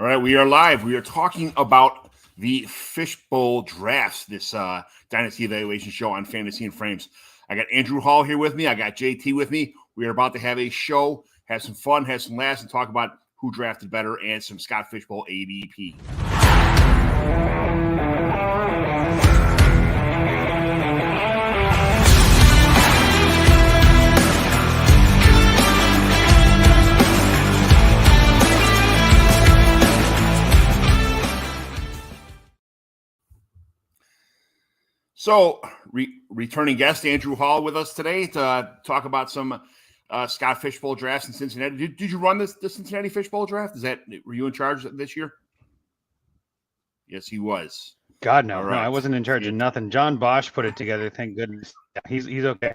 All right, we are live. We are talking about the Fishbowl drafts, this Dynasty Evaluation show on Fantasy and Frames. I got Andrew Hall here with me. I got JT with me. We are about to have a show, have some fun, have some laughs, and talk about who drafted better and some Scott Fishbowl ADP. So, returning guest Andrew Hall with us today to talk about some Scott Fishbowl drafts in Cincinnati. Did you run the Cincinnati Fishbowl draft? Were you in charge this year? Yes, he was. God, no. Right. No, I wasn't in charge of nothing. John Bosch put it together. Thank goodness. Yeah, he's okay.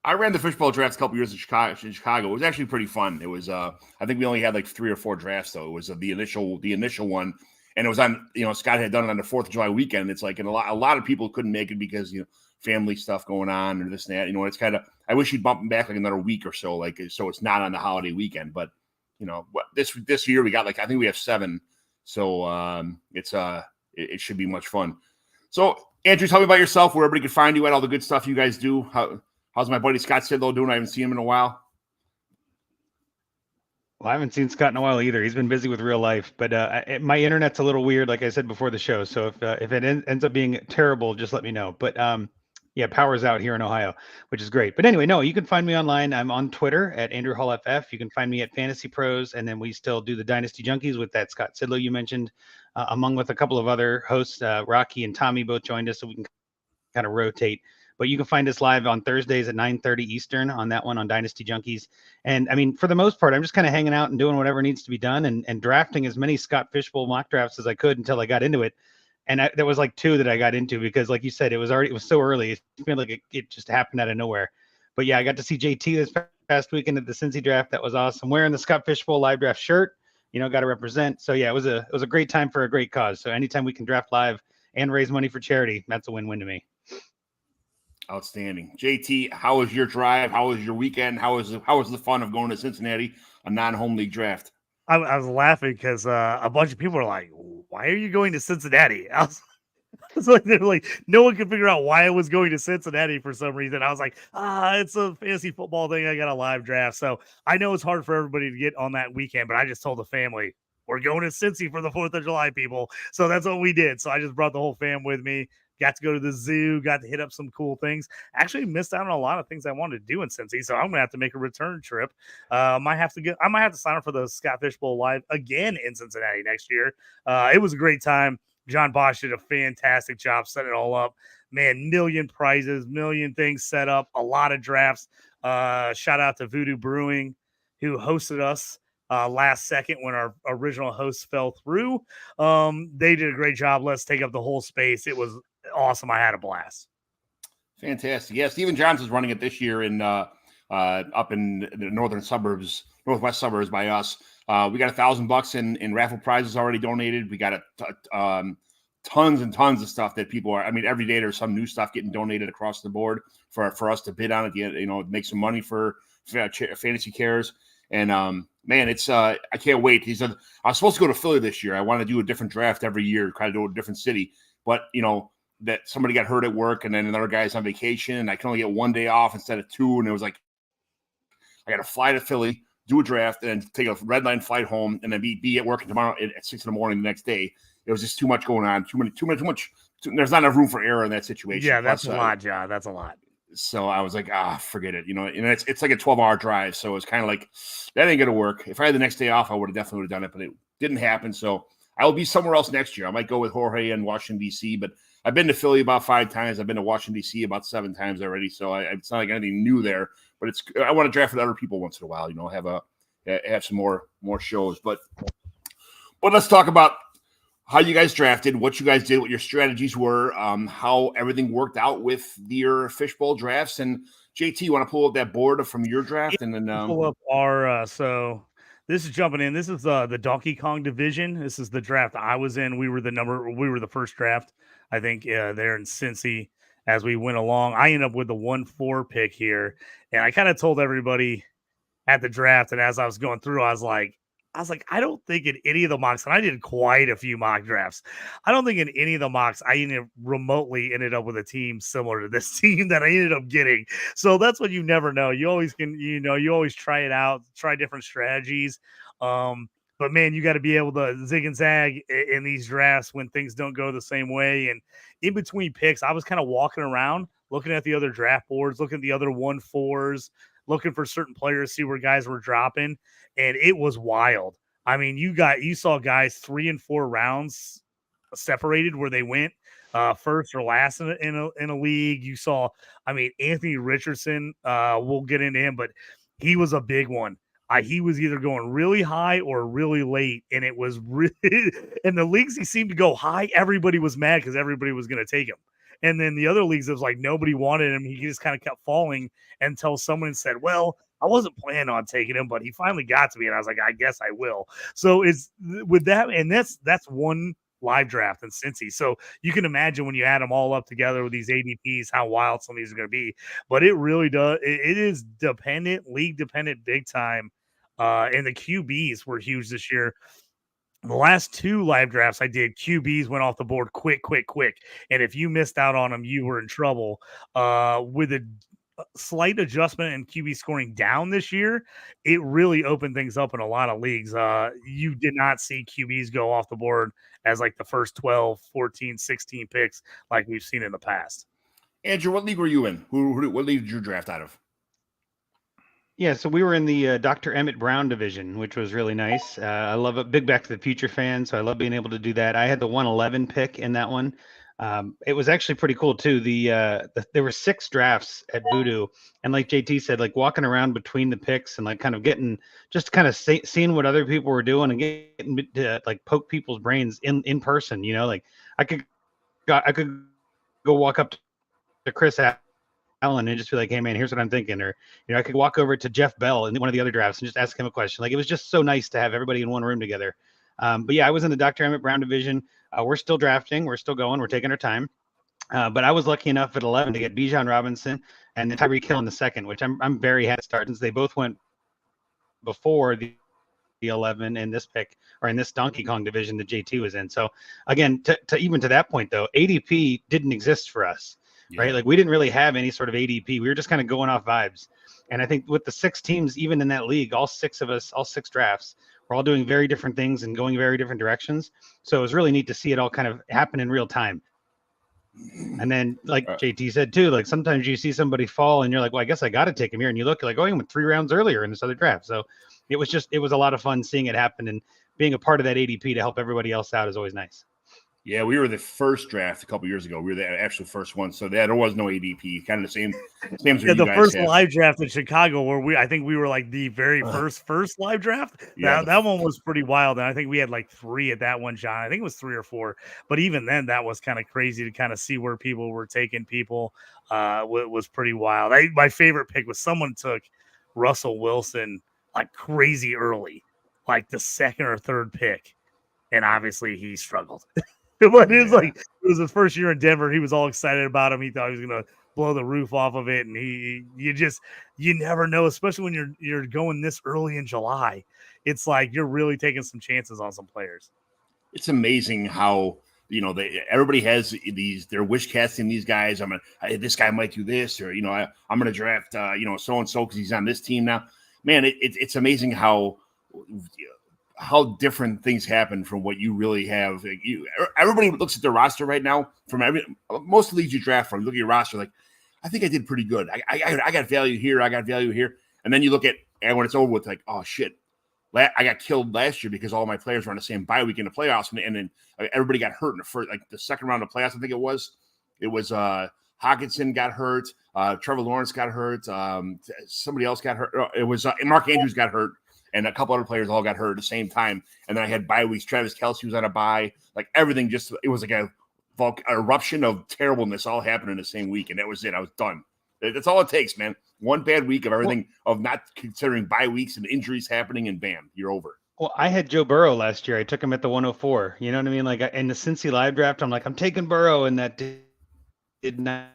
I ran the Fishbowl drafts a couple years in Chicago. It was actually pretty fun. It was I think we only had like 3 or 4 drafts though. It was the initial one. And it was on, Scott had done it on the 4th of July weekend. It's like, and a lot of people couldn't make it because, family stuff going on or this and that. It's kind of, I wish he'd bump him back like another week or so, so it's not on the holiday weekend. But, this year we got I think we have 7. So it should be much fun. So, Andrew, tell me about yourself, where everybody can find you at, all the good stuff you guys do. How's my buddy Scott Sidlow doing? I haven't seen him in a while. Well, I haven't seen Scott in a while either. He's been busy with real life, but my internet's a little weird, like I said before the show. So if it ends up being terrible, just let me know. But yeah, power's out here in Ohio, which is great. But anyway, no, you can find me online. I'm on Twitter at Andrew Hall FF. You can find me at Fantasy Pros, and then we still do the Dynasty Junkies with that Scott Sidlow you mentioned, among with a couple of other hosts. Rocky and Tommy both joined us, so we can kind of rotate. But you can find us live on Thursdays at 9:30 Eastern on that one on Dynasty Junkies. And I mean, for the most part, I'm just kind of hanging out and doing whatever needs to be done and drafting as many Scott Fishbowl mock drafts as I could until I got into it. And there was like 2 that I got into because, like you said, it was so early. It felt like it just happened out of nowhere. But yeah, I got to see JT this past weekend at the Cincy draft. That was awesome. Wearing the Scott Fishbowl live draft shirt, got to represent. So yeah, it was a great time for a great cause. So anytime we can draft live and raise money for charity, that's a win-win to me. Outstanding. JT, how was your drive? How was your weekend? How was the fun of going to Cincinnati, a non-home league draft? I was laughing because a bunch of people were like, why are you going to Cincinnati? I was like, they're like, no one could figure out why I was going to Cincinnati for some reason. I was like, it's a fantasy football thing. I got a live draft. So I know it's hard for everybody to get on that weekend, but I just told the family, we're going to Cincy for the 4th of July, people. So that's what we did. So I just brought the whole fam with me. Got to go to the zoo, got to hit up some cool things. Actually missed out on a lot of things I wanted to do in Cincy, so I'm gonna have to make a return trip. I might have to sign up for the Scott Fishbowl Live again in Cincinnati next year. It was a great time. John Bosch did a fantastic job setting it all up. Man, million prizes, million things set up, a lot of drafts. Shout out to Voodoo Brewing, who hosted us last second when our original host fell through. They did a great job. Let's take up the whole space. It was awesome. I had a blast. Fantastic. Yeah, Stephen Johnson's running it this year in up in the northwest suburbs by us. We got $1,000 in raffle prizes already donated. We got tons and tons of stuff that people are. I mean, every day there's some new stuff getting donated across the board for us to bid on at the end. Make some money for Fantasy Cares. And man, it's I can't wait. I was supposed to go to Philly this year. I want to do a different draft every year, kind of do a different city, but that somebody got hurt at work and then another guy's on vacation and I can only get 1 day off instead of 2. And it was like, I got to fly to Philly, do a draft, and then take a red line flight home and then be at work tomorrow at 6 in the morning the next day. It was just too much going on. Too much. There's not enough room for error in that situation. Yeah, that's a lot, John. That's a lot. So I was like, forget it. And it's like a 12-hour drive. So it's kind of like, that ain't going to work. If I had the next day off, I would have definitely done it, but it didn't happen. So I will be somewhere else next year. I might go with Jorge in Washington, D.C., but I've been to Philly about 5 times. I've been to Washington, D.C. about 7 times already. So it's not like anything new there, but I want to draft with other people once in a while, have some more shows. But let's talk about how you guys drafted, what you guys did, what your strategies were, how everything worked out with your Fishbowl drafts. And JT, you want to pull up that board from your draft? And then pull up our so this is jumping in. This is the Donkey Kong division. This is the draft I was in. We were the first draft, I think, there in Cincy as we went along. I ended up with the 1-4 pick here. And I kind of told everybody at the draft, and as I was going through, I was like, I was like, I don't think in any of the mocks, and I did quite a few mock drafts. I don't think in any of the mocks I ended up with a team similar to this team that I ended up getting. So that's what you never know. You always can, you always try it out, try different strategies. But man, you got to be able to zig and zag in these drafts when things don't go the same way. And in between picks, I was kind of walking around, looking at the other draft boards, looking at the other 1-4s, looking for certain players, see where guys were dropping, and it was wild. I mean, you saw guys 3 and 4 rounds separated where they went first or last in a league. You saw, I mean, Anthony Richardson. We'll get into him, but he was a big one. He was either going really high or really late, and it was really in the leagues he seemed to go high. Everybody was mad because everybody was going to take him. And then the other leagues, it was like nobody wanted him. He just kind of kept falling until someone said, well, I wasn't planning on taking him, but he finally got to me. And I was like, I guess I will. So it's with that. And that's one live draft in Cincy. So you can imagine when you add them all up together with these ADPs, how wild some of these are going to be. But it really does. It is dependent, league dependent, big time. And the QBs were huge this year. The last 2 live drafts I did, QBs went off the board quick. And if you missed out on them, you were in trouble. With a slight adjustment in QB scoring down this year, it really opened things up in a lot of leagues. You did not see QBs go off the board as like the first 12, 14, 16 picks like we've seen in the past. Andrew, what league were you in? What league did you draft out of? Yeah, so we were in the Dr. Emmett Brown division, which was really nice. I love a big Back to the Future fan, so I love being able to do that. I had the 111 pick in that one. It was actually pretty cool too. There were 6 drafts at Voodoo, and like JT said, like walking around between the picks and like kind of getting just kind of seeing what other people were doing and getting to like poke people's brains in person. Like I could go walk up to Chris Allen and just be like, hey man, here's what I'm thinking. Or, I could walk over to Jeff Bell in one of the other drafts and just ask him a question. Like, it was just so nice to have everybody in one room together. But yeah, I was in the Dr. Emmett Brown division. We're still drafting. We're still going. We're taking our time. But I was lucky enough at 11 to get Bijan Robinson and then Tyreek Hill in the second, which I'm very happy to start since they both went before the 11 in this pick or in this Donkey Kong division that JT was in. So again, to even to that point though, ADP didn't exist for us. Yeah. Right. Like we didn't really have any sort of ADP. We were just kind of going off vibes. And I think with the 6 teams, even in that league, all 6 of us, all 6 drafts, we're all doing very different things and going very different directions. So it was really neat to see it all kind of happen in real time. And then like JT said too, like sometimes you see somebody fall and you're like, well, I guess I got to take him here. And you look like, oh, he went 3 rounds earlier in this other draft. So it was a lot of fun seeing it happen, and being a part of that ADP to help everybody else out is always nice. Yeah, we were the first draft a couple years ago. We were the actual first one, so there was no ADP. Kind of the same as yeah, the first live draft in Chicago, where I think we were like the very first live draft. Yeah, that one was pretty wild, and I think we had like 3 at that one, John. I think it was 3 or 4, but even then, that was kind of crazy to kind of see where people were taking people. Was pretty wild. My favorite pick was someone took Russell Wilson like crazy early, like the 2nd or 3rd pick, and obviously he struggled. But it was like it was his first year in Denver. He was all excited about him. He thought he was gonna blow the roof off of it, and you never know, especially when you're going this early in July. It's like you're really taking some chances on some players. It's amazing how everybody has they're wish casting these guys. This guy might do this, or I'm gonna draft so and so because he's on this team now. Man, it's amazing how different things happen from what you really have. Everybody looks at their roster right now most of the leagues you draft from. You look at your roster like, I think I did pretty good. I got value here. I got value here. And then you look at, and when it's over with, like, oh shit, I got killed last year because all my players were on the same bye week in the playoffs, and then everybody got hurt in the first, like the second round of playoffs. I think it was Hawkinson got hurt. Trevor Lawrence got hurt. Somebody else got hurt. It was Mark Andrews got hurt. And a couple other players all got hurt at the same time. And then I had bye weeks. Travis Kelce was on a bye. Like everything it was like an eruption of terribleness all happened in the same week. And that was it. I was done. That's all it takes, man. One bad week of everything, of not considering bye weeks and injuries happening, and bam, you're over. Well, I had Joe Burrow last year. I took him at the 104. You know what I mean? Like in the Cincy live draft, I'm like, I'm taking Burrow, and that did not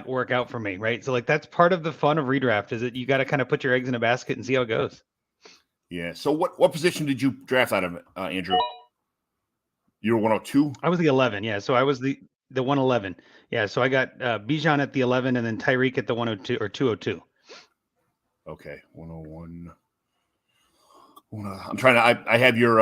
work out for me, right? So like that's part of the fun of redraft, is that you got to kind of put your eggs in a basket and see how it goes. Yeah. So what position did you draft out of, Andrew? You were 102? I was the 11. Yeah. So I was the 111. Yeah. So I got Bijan at the 11 and then Tyreek at the 102 or 202. Okay. 101. I'm trying to. I have your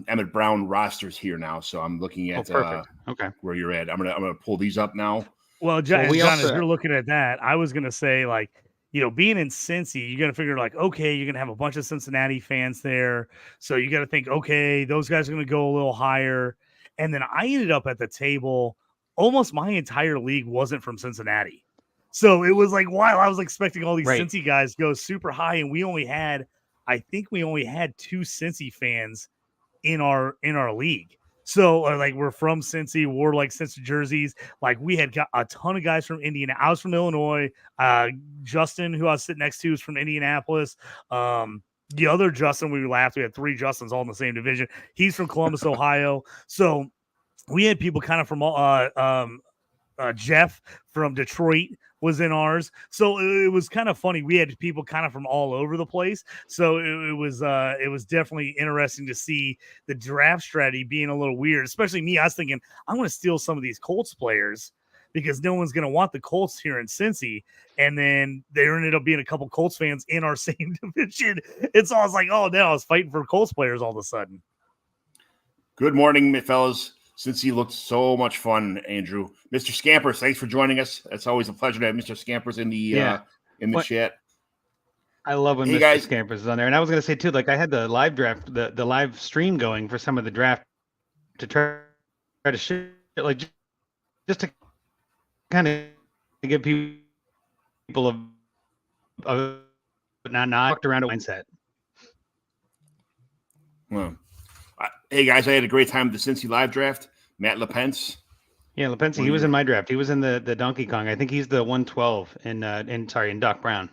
Emmett Brown rosters here now, so I'm looking at Perfect. Okay. where you're at. I'm gonna pull these up now. Well, John, Well, we John, also- as you're looking at that, I was gonna say, like, being in Cincy, you got to figure like, okay, you're gonna have a bunch of Cincinnati fans there, so you got to think, okay, those guys are gonna go a little higher. And then I ended up at the table. Almost my entire league wasn't from Cincinnati, so it was like, while I was expecting all these Right. Cincy guys go super high, and I think we only had 2 Cincy fans in our league. So like, we're from Cincy, wore like Cincy jerseys. Like, we had got a ton of guys from Indiana. I was from Illinois. Justin, who I was sitting next to, is from Indianapolis. The other Justin, we laughed. We had 3 Justins all in the same division. He's from Columbus, Ohio. So we had people kind of from Jeff from Detroit was in ours. So it was kind of funny. We had people kind of from all over the place. So it was definitely interesting to see the draft strategy being a little weird, especially me. I was thinking, I'm going to steal some of these Colts players because no one's going to want the Colts here in Cincy. And then there ended up being a couple Colts fans in our same division. And so I was like, oh, no, I was fighting for Colts players all of a sudden. Good morning, fellas. Since he looked so much fun, Andrew. Mr. Scampers, thanks for joining us. It's always a pleasure to have Mr. Scampers in the chat. I love when Hey, Mr. guys. Scampers is on there. And I was going to say too, like, I had the live draft, the live stream going for some of the draft to try to share, like, just to kind of give people a not knocked around a mindset. Well, hey, guys, I had a great time with the Cincy live draft. Matt LaPence. Yeah, LaPence, he was in my draft. He was in the Donkey Kong. I think he's the 112 in Doc Brown.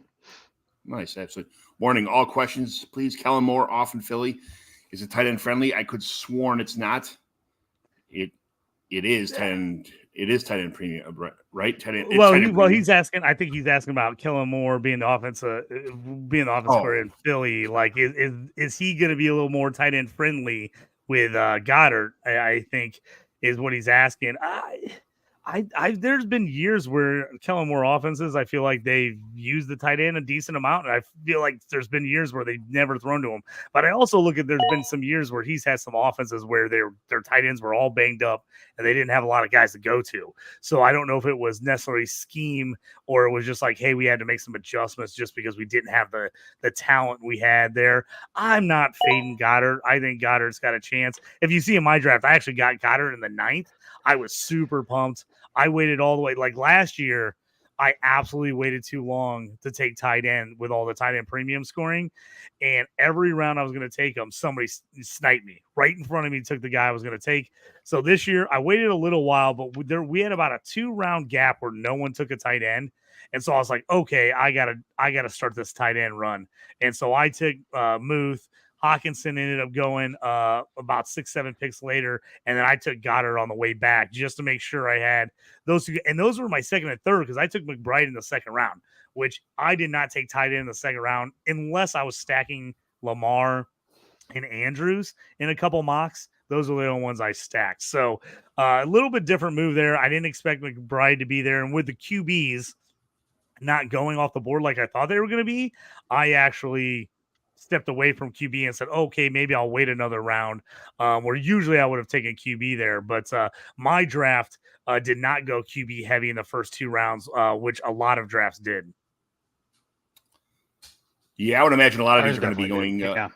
Nice, absolutely. Warning, all questions, please. Kellen Moore off in Philly. Is it tight end friendly? I could sworn it's not. It is tight end. It is tight end premium, right? Tight end, Well, he's asking. I think he's asking about Kellen Moore being the offensive player in Philly. Like, is he going to be a little more tight end friendly with Goddard? I think is what he's asking. There's been years where Kellen Moore offenses, I feel like they've used the tight end a decent amount, and I feel like there's been years where they've never thrown to him. But I also look at, there's been some years where he's had some offenses where their tight ends were all banged up and they didn't have a lot of guys to go to. So I don't know if it was necessarily scheme or it was just like, hey, we had to make some adjustments just because we didn't have the talent we had there. I'm not fading Goddard. I think Goddard's got a chance. If you see in my draft, I actually got Goddard in the 9th. I was super pumped. I waited all the way. Like last year, I absolutely waited too long to take tight end with all the tight end premium scoring. And every round I was going to take him, somebody sniped me right in front of me, took the guy I was going to take. So this year I waited a little while, but we had about a 2-round gap where no one took a tight end. And so I was like, okay, I gotta start this tight end run. And so I took Muth. Hawkinson ended up going about 6-7 picks later, and then I took Goddard on the way back just to make sure I had those two. And those were my second and third because I took McBride in the second round, which I did not take tight end in the second round unless I was stacking Lamar and Andrews in a couple mocks. Those are the only ones I stacked. So a little bit different move there. I didn't expect McBride to be there. And with the QBs not going off the board like I thought they were going to be, I actually stepped away from QB and said, okay, maybe I'll wait another round, where usually I would have taken QB there. But my draft did not go QB heavy in the first 2 rounds, which a lot of drafts did. Yeah, I would imagine a lot of these are going to be definitely going.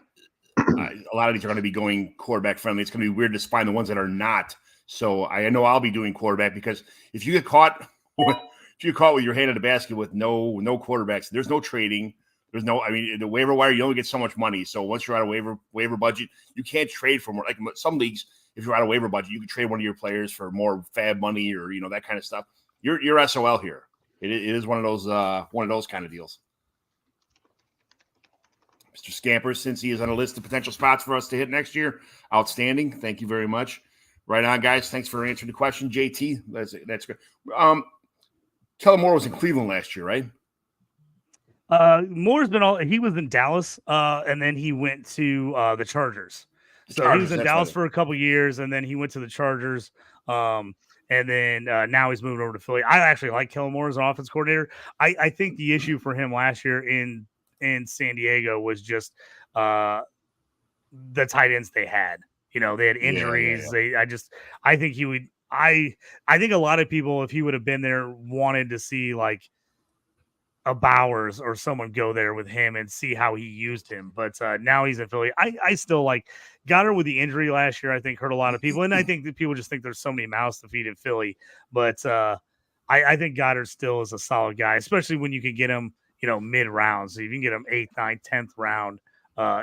A lot of these are going to be going quarterback friendly. It's going to be weird to find the ones that are not. So I know I'll be doing quarterback because if you get caught, with your hand in the basket with no quarterbacks, there's no trading. There's no, I mean, the waiver wire, you only get so much money. So once you're out of waiver budget, you can't trade for more. Like some leagues, if you're out of waiver budget, you can trade one of your players for more fab money or that kind of stuff. You're SOL here. It is one of those kind of deals. Mr. Scamper, since he is on a list of potential spots for us to hit next year, outstanding. Thank you very much. Right on, guys. Thanks for answering the question, JT. That's good. Kellen Moore was in Cleveland last year, right? Moore's been he was in Dallas, and then he went to the Chargers. So he was in Dallas for a couple years, and then he went to the Chargers. And then now he's moving over to Philly. I actually like Kellen Moore as an offense coordinator. I think the issue for him last year in San Diego was just the tight ends they had. You know, they had injuries. Yeah. I think he would. I think a lot of people, if he would have been there, wanted to see like a Bowers or someone go there with him and see how he used him. But now he's in Philly. I still like Goddard with the injury last year. I think hurt a lot of people, and I think that people just think there's so many mouths to feed in Philly. But I think Goddard still is a solid guy, especially when you can get him, mid rounds. So if you can get him 8th, 9th, 10th round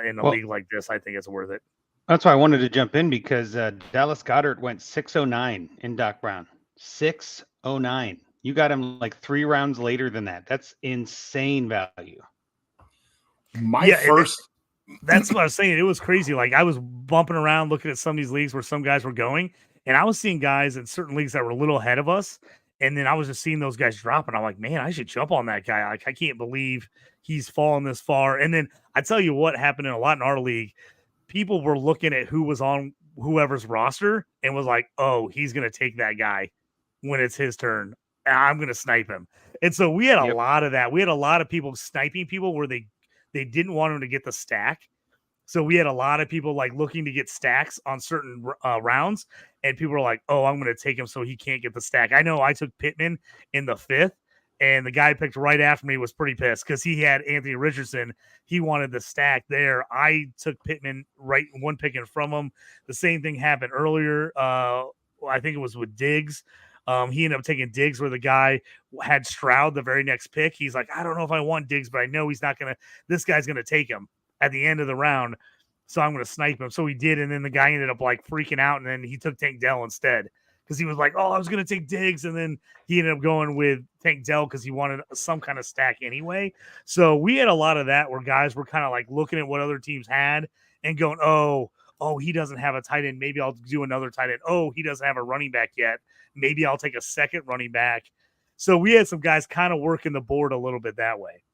in a league like this, I think it's worth it. That's why I wanted to jump in because Dallas Goedert went 609 in Doc Brown. 609. You got him like 3 rounds later than that. That's insane value. That's what I was saying. It was crazy. Like I was bumping around looking at some of these leagues where some guys were going, and I was seeing guys in certain leagues that were a little ahead of us. And then I was just seeing those guys drop, and I'm like, man, I should jump on that guy. Like I can't believe he's fallen this far. And then I tell you what happened a lot in our league. People were looking at who was on whoever's roster and was like, oh, he's going to take that guy when it's his turn. I'm going to snipe him. And so we had a lot of that. We had a lot of people sniping people where they didn't want him to get the stack. So we had a lot of people like looking to get stacks on certain rounds. And people were like, oh, I'm going to take him so he can't get the stack. I know I took Pittman in the 5th. And the guy picked right after me was pretty pissed because he had Anthony Richardson. He wanted the stack there. I took Pittman right one picking from him. The same thing happened earlier. I think it was with Diggs. He ended up taking Diggs where the guy had Stroud the very next pick. He's like, I don't know if I want Diggs, but I know he's not going to – this guy's going to take him at the end of the round, so I'm going to snipe him. So he did, and then the guy ended up, like, freaking out, and then he took Tank Dell instead because he was like, oh, I was going to take Diggs, and then he ended up going with Tank Dell because he wanted some kind of stack anyway. So we had a lot of that where guys were kind of, like, looking at what other teams had and going, oh, he doesn't have a tight end. Maybe I'll do another tight end. Oh, he doesn't have a running back yet. Maybe I'll take a second running back. So we had some guys kind of working the board a little bit that way.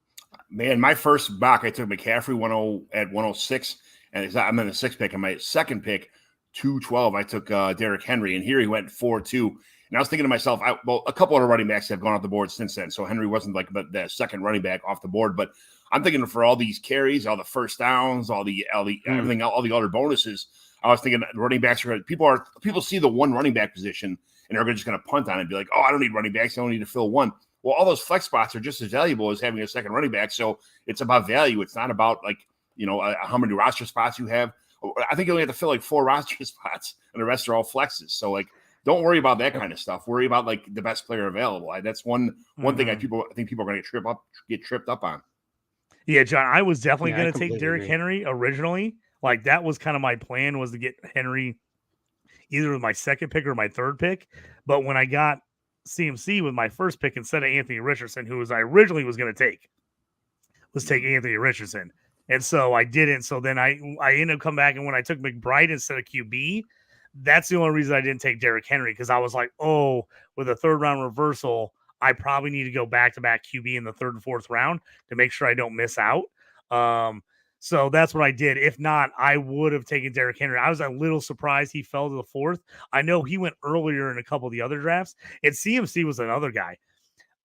Man, my first mock, I took McCaffrey 106, and I'm in the 6th pick. And my second pick, 212, I took Derrick Henry, and here he went 4-2. And I was thinking to myself, a couple other running backs have gone off the board since then. So Henry wasn't like the second running back off the board, but I'm thinking for all these carries, all the first downs, everything, all the other bonuses. I was thinking running backs are people see the one running back position and they're just going to punt on it and be like, oh, I don't need running backs. I only need to fill one. Well, all those flex spots are just as valuable as having a second running back. So it's about value. It's not about how many roster spots you have. I think you only have to fill like 4 roster spots and the rest are all flexes. So don't worry about that kind of stuff. Worry about like the best player available. That's one thing I think people are going to get tripped up on. Yeah, John, I was definitely going to take Derrick Henry originally. Like that was kind of my plan, was to get Henry either with my second pick or my third pick. But when I got CMC with my first pick instead of Anthony Richardson, who I originally was going to take Anthony Richardson. And so I didn't. So then I ended up coming back, and when I took McBride instead of QB, that's the only reason I didn't take Derrick Henry, because I was like, oh, with a 3rd round reversal, I probably need to go back-to-back QB in the 3rd and 4th round to make sure I don't miss out. So that's what I did. If not, I would have taken Derrick Henry. I was a little surprised he fell to the 4th. I know he went earlier in a couple of the other drafts, and CMC was another guy.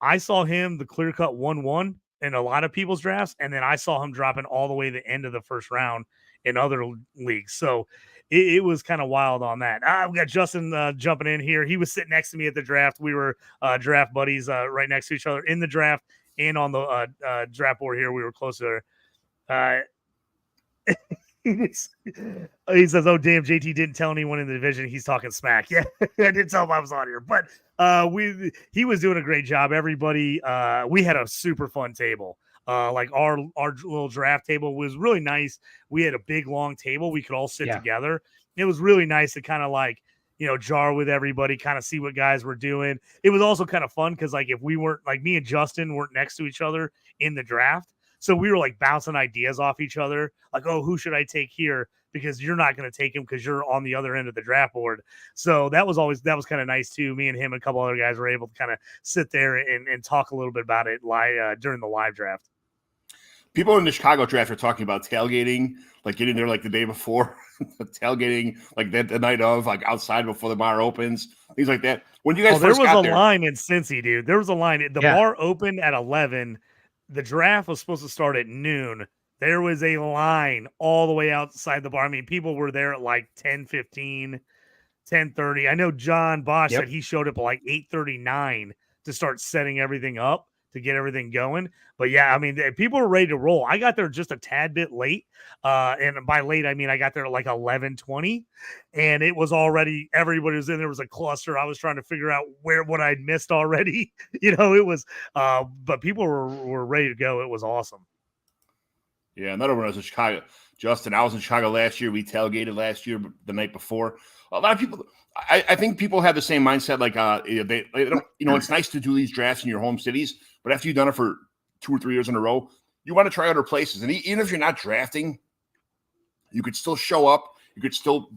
I saw him the clear-cut 1-1 in a lot of people's drafts, and then I saw him dropping all the way to the end of the 1st round in other leagues. So it was kind of wild on that. We got Justin jumping in here. He was sitting next to me at the draft. We were draft buddies right next to each other in the draft and on the draft board here. We were closer. He says, oh, damn, JT didn't tell anyone in the division he's talking smack. Yeah, I didn't tell him I was on here. But he was doing a great job. Everybody, we had a super fun table. Like our little draft table was really nice. We had a big, long table. We could all sit together. It was really nice to kind of like, jar with everybody, kind of see what guys were doing. It was also kind of fun because like if we weren't, like me and Justin weren't next to each other in the draft, so we were like bouncing ideas off each other. Like, oh, who should I take here? Because you're not going to take him because you're on the other end of the draft board. So that was kind of nice too. Me and him and a couple other guys were able to kind of sit there and talk a little bit about it live during the live draft. People in the Chicago draft are talking about tailgating, like getting there like the day before, tailgating like the night of, like outside before the bar opens, things like that. When you guys there first was got a there, line in Cincy, dude. There was a line. The Yeah. bar opened at 11. The draft was supposed to start at noon. There was a line all the way outside the bar. I mean, people were there at like 10:15, 10:30. I know John Bosch Yep. said he showed up at like 8:39 to start setting everything up to get everything going. But yeah, I mean, people were ready to roll. I got there just a tad bit late. And by late, I mean I got there at like 11:20, and it was already everybody was in. There was a cluster. I was trying to figure out what I'd missed already. It was but people were ready to go. It was awesome. Yeah, another one was in Chicago. Justin, I was in Chicago last year. We tailgated last year, the night before. A lot of people, I think people have the same mindset. Like, they don't, it's nice to do these drafts in your home cities, but after you've done it for 2 or 3 years in a row, you want to try other places. And even if you're not drafting, you could still show up. You could still,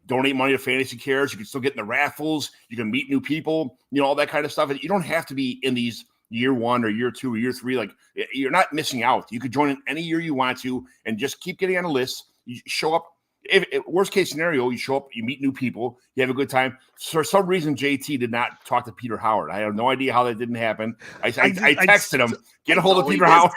donate money to Fantasy Cares. You could still get in the raffles. You can meet new people, all that kind of stuff. And you don't have to be in these year 1 or year 2 or year 3. Like, you're not missing out. You could join in any year you want to and just keep getting on a list. You show up. If worst case scenario, you show up, you meet new people, you have a good time. For some reason, JT did not talk to Peter Howard. I have no idea how that didn't happen. I texted him, get a hold of Peter Howard.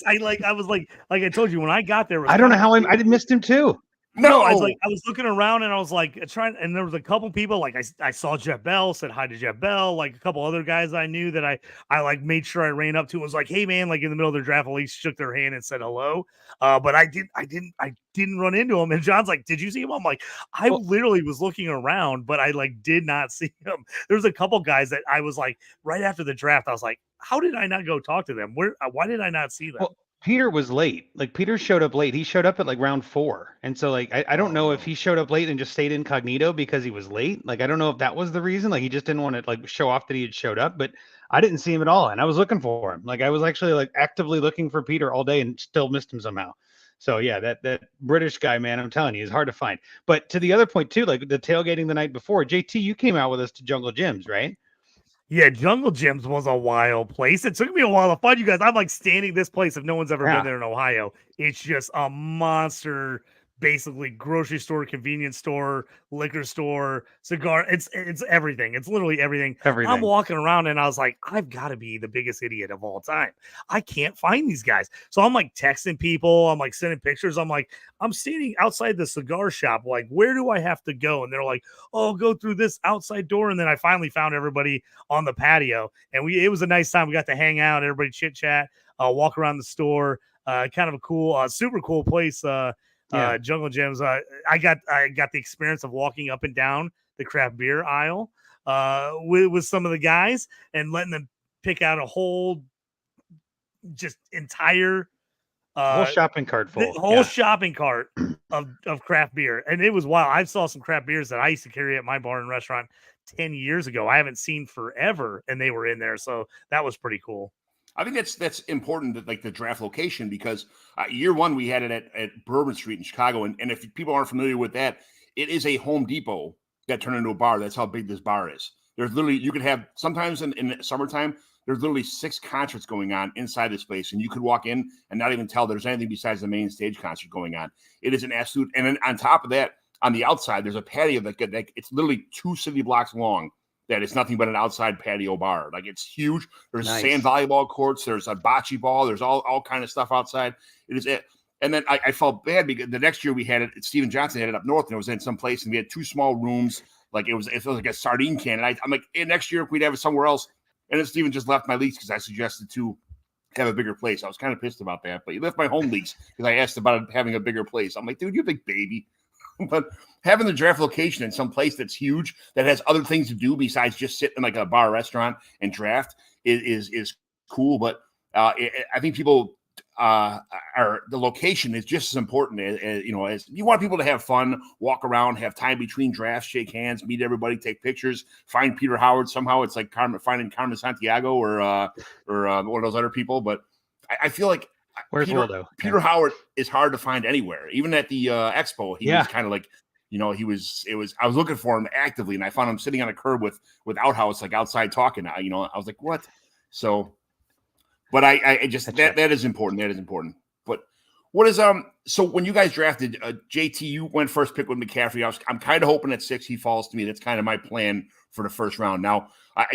I was like I told you when I got there. I don't know how I missed him too. No, I was looking around and I was like trying, and there was a couple people like I saw Jeff Bell, said hi to Jeff Bell, like a couple other guys I knew that I like made sure I ran up to, was like, hey man, like in the middle of their draft, at least shook their hand and said hello. But I didn't run into him. And John's like, did you see him? I'm like, I literally was looking around, but I like did not see him. There's a couple guys that I was like, right after the draft, I was like, how did I not go talk to them? Why did I not see them? Well, Peter was late. Like Peter showed up late. He showed up at like round 4. And so like I don't know if he showed up late and just stayed incognito because he was late. Like I don't know if that was the reason. Like he just didn't want to like show off that he had showed up, but I didn't see him at all. And I was looking for him. Like I was actually like actively looking for Peter all day and still missed him somehow. So yeah, that British guy, man, I'm telling you, is hard to find. But to the other point too, like the tailgating the night before, JT, you came out with us to Jungle Gyms, right? Yeah, Jungle Gyms was a wild place. It took me a while to find you guys. I'm like standing this place. If no one's ever been there in Ohio, it's just a monster, basically grocery store, convenience store, liquor store, cigar. It's everything. It's literally everything. I'm walking around and I was like, I've got to be the biggest idiot of all time. I can't find these guys. So I'm like texting people. I'm like sending pictures. I'm like, I'm standing outside the cigar shop. Like, where do I have to go? And they're like, oh, go through this outside door. And then I finally found everybody on the patio. And it was a nice time. We got to hang out, everybody chit chat, walk around the store. Kind of a cool, super cool place. Jungle Gyms. I got the experience of walking up and down the craft beer aisle with some of the guys and letting them pick out a whole just entire whole shopping cart full. Shopping cart of craft beer. And it was wild. I saw some craft beers that I used to carry at my bar and restaurant 10 years ago. I haven't seen forever, and they were in there. So that was pretty cool. I think that's important, that like the draft location, because year 1 we had it at Bourbon Street in Chicago, and if people aren't familiar with that, it is a Home Depot that turned into a bar. That's how big this bar is. There's literally, you could have sometimes in the summertime, there's literally 6 concerts going on inside this place, and you could walk in and not even tell there's anything besides the main stage concert going on. It is an absolute, and then on top of that, on the outside, there's a patio that it's literally 2 city blocks long. That is nothing but an outside patio bar. Like, it's huge. There's sand volleyball courts. There's a bocce ball. There's all kind of stuff outside. It is it. And then I felt bad because the next year we had it. Steven Johnson had it up north, and it was in some place, and we had 2 small rooms. Like it felt like a sardine can. And I'm like, hey, next year if we'd have it somewhere else. And then Steven just left my lease because I suggested to have a bigger place. I was kind of pissed about that, but he left my home lease because I asked about having a bigger place. I'm like, dude, you're a big baby. But having the draft location in some place that's huge, that has other things to do besides just sit in like a bar restaurant and draft is cool. But I think people the location is just as important as you want people to have fun, walk around, have time between drafts, shake hands, meet everybody, take pictures, find Peter Howard. Somehow it's like finding Carmen Santiago or one of those other people. But I feel like Where's Waldo? Peter Howard is hard to find anywhere. Even at the expo, he was kind of like, I was looking for him actively, and I found him sitting on a curb with Outhouse, like outside talking. I was like, what? So But I just That's that is important. That is important. But what is so when you guys drafted JT, you went first pick with McCaffrey. I'm kind of hoping at 6 he falls to me. That's kind of my plan for the first round. Now,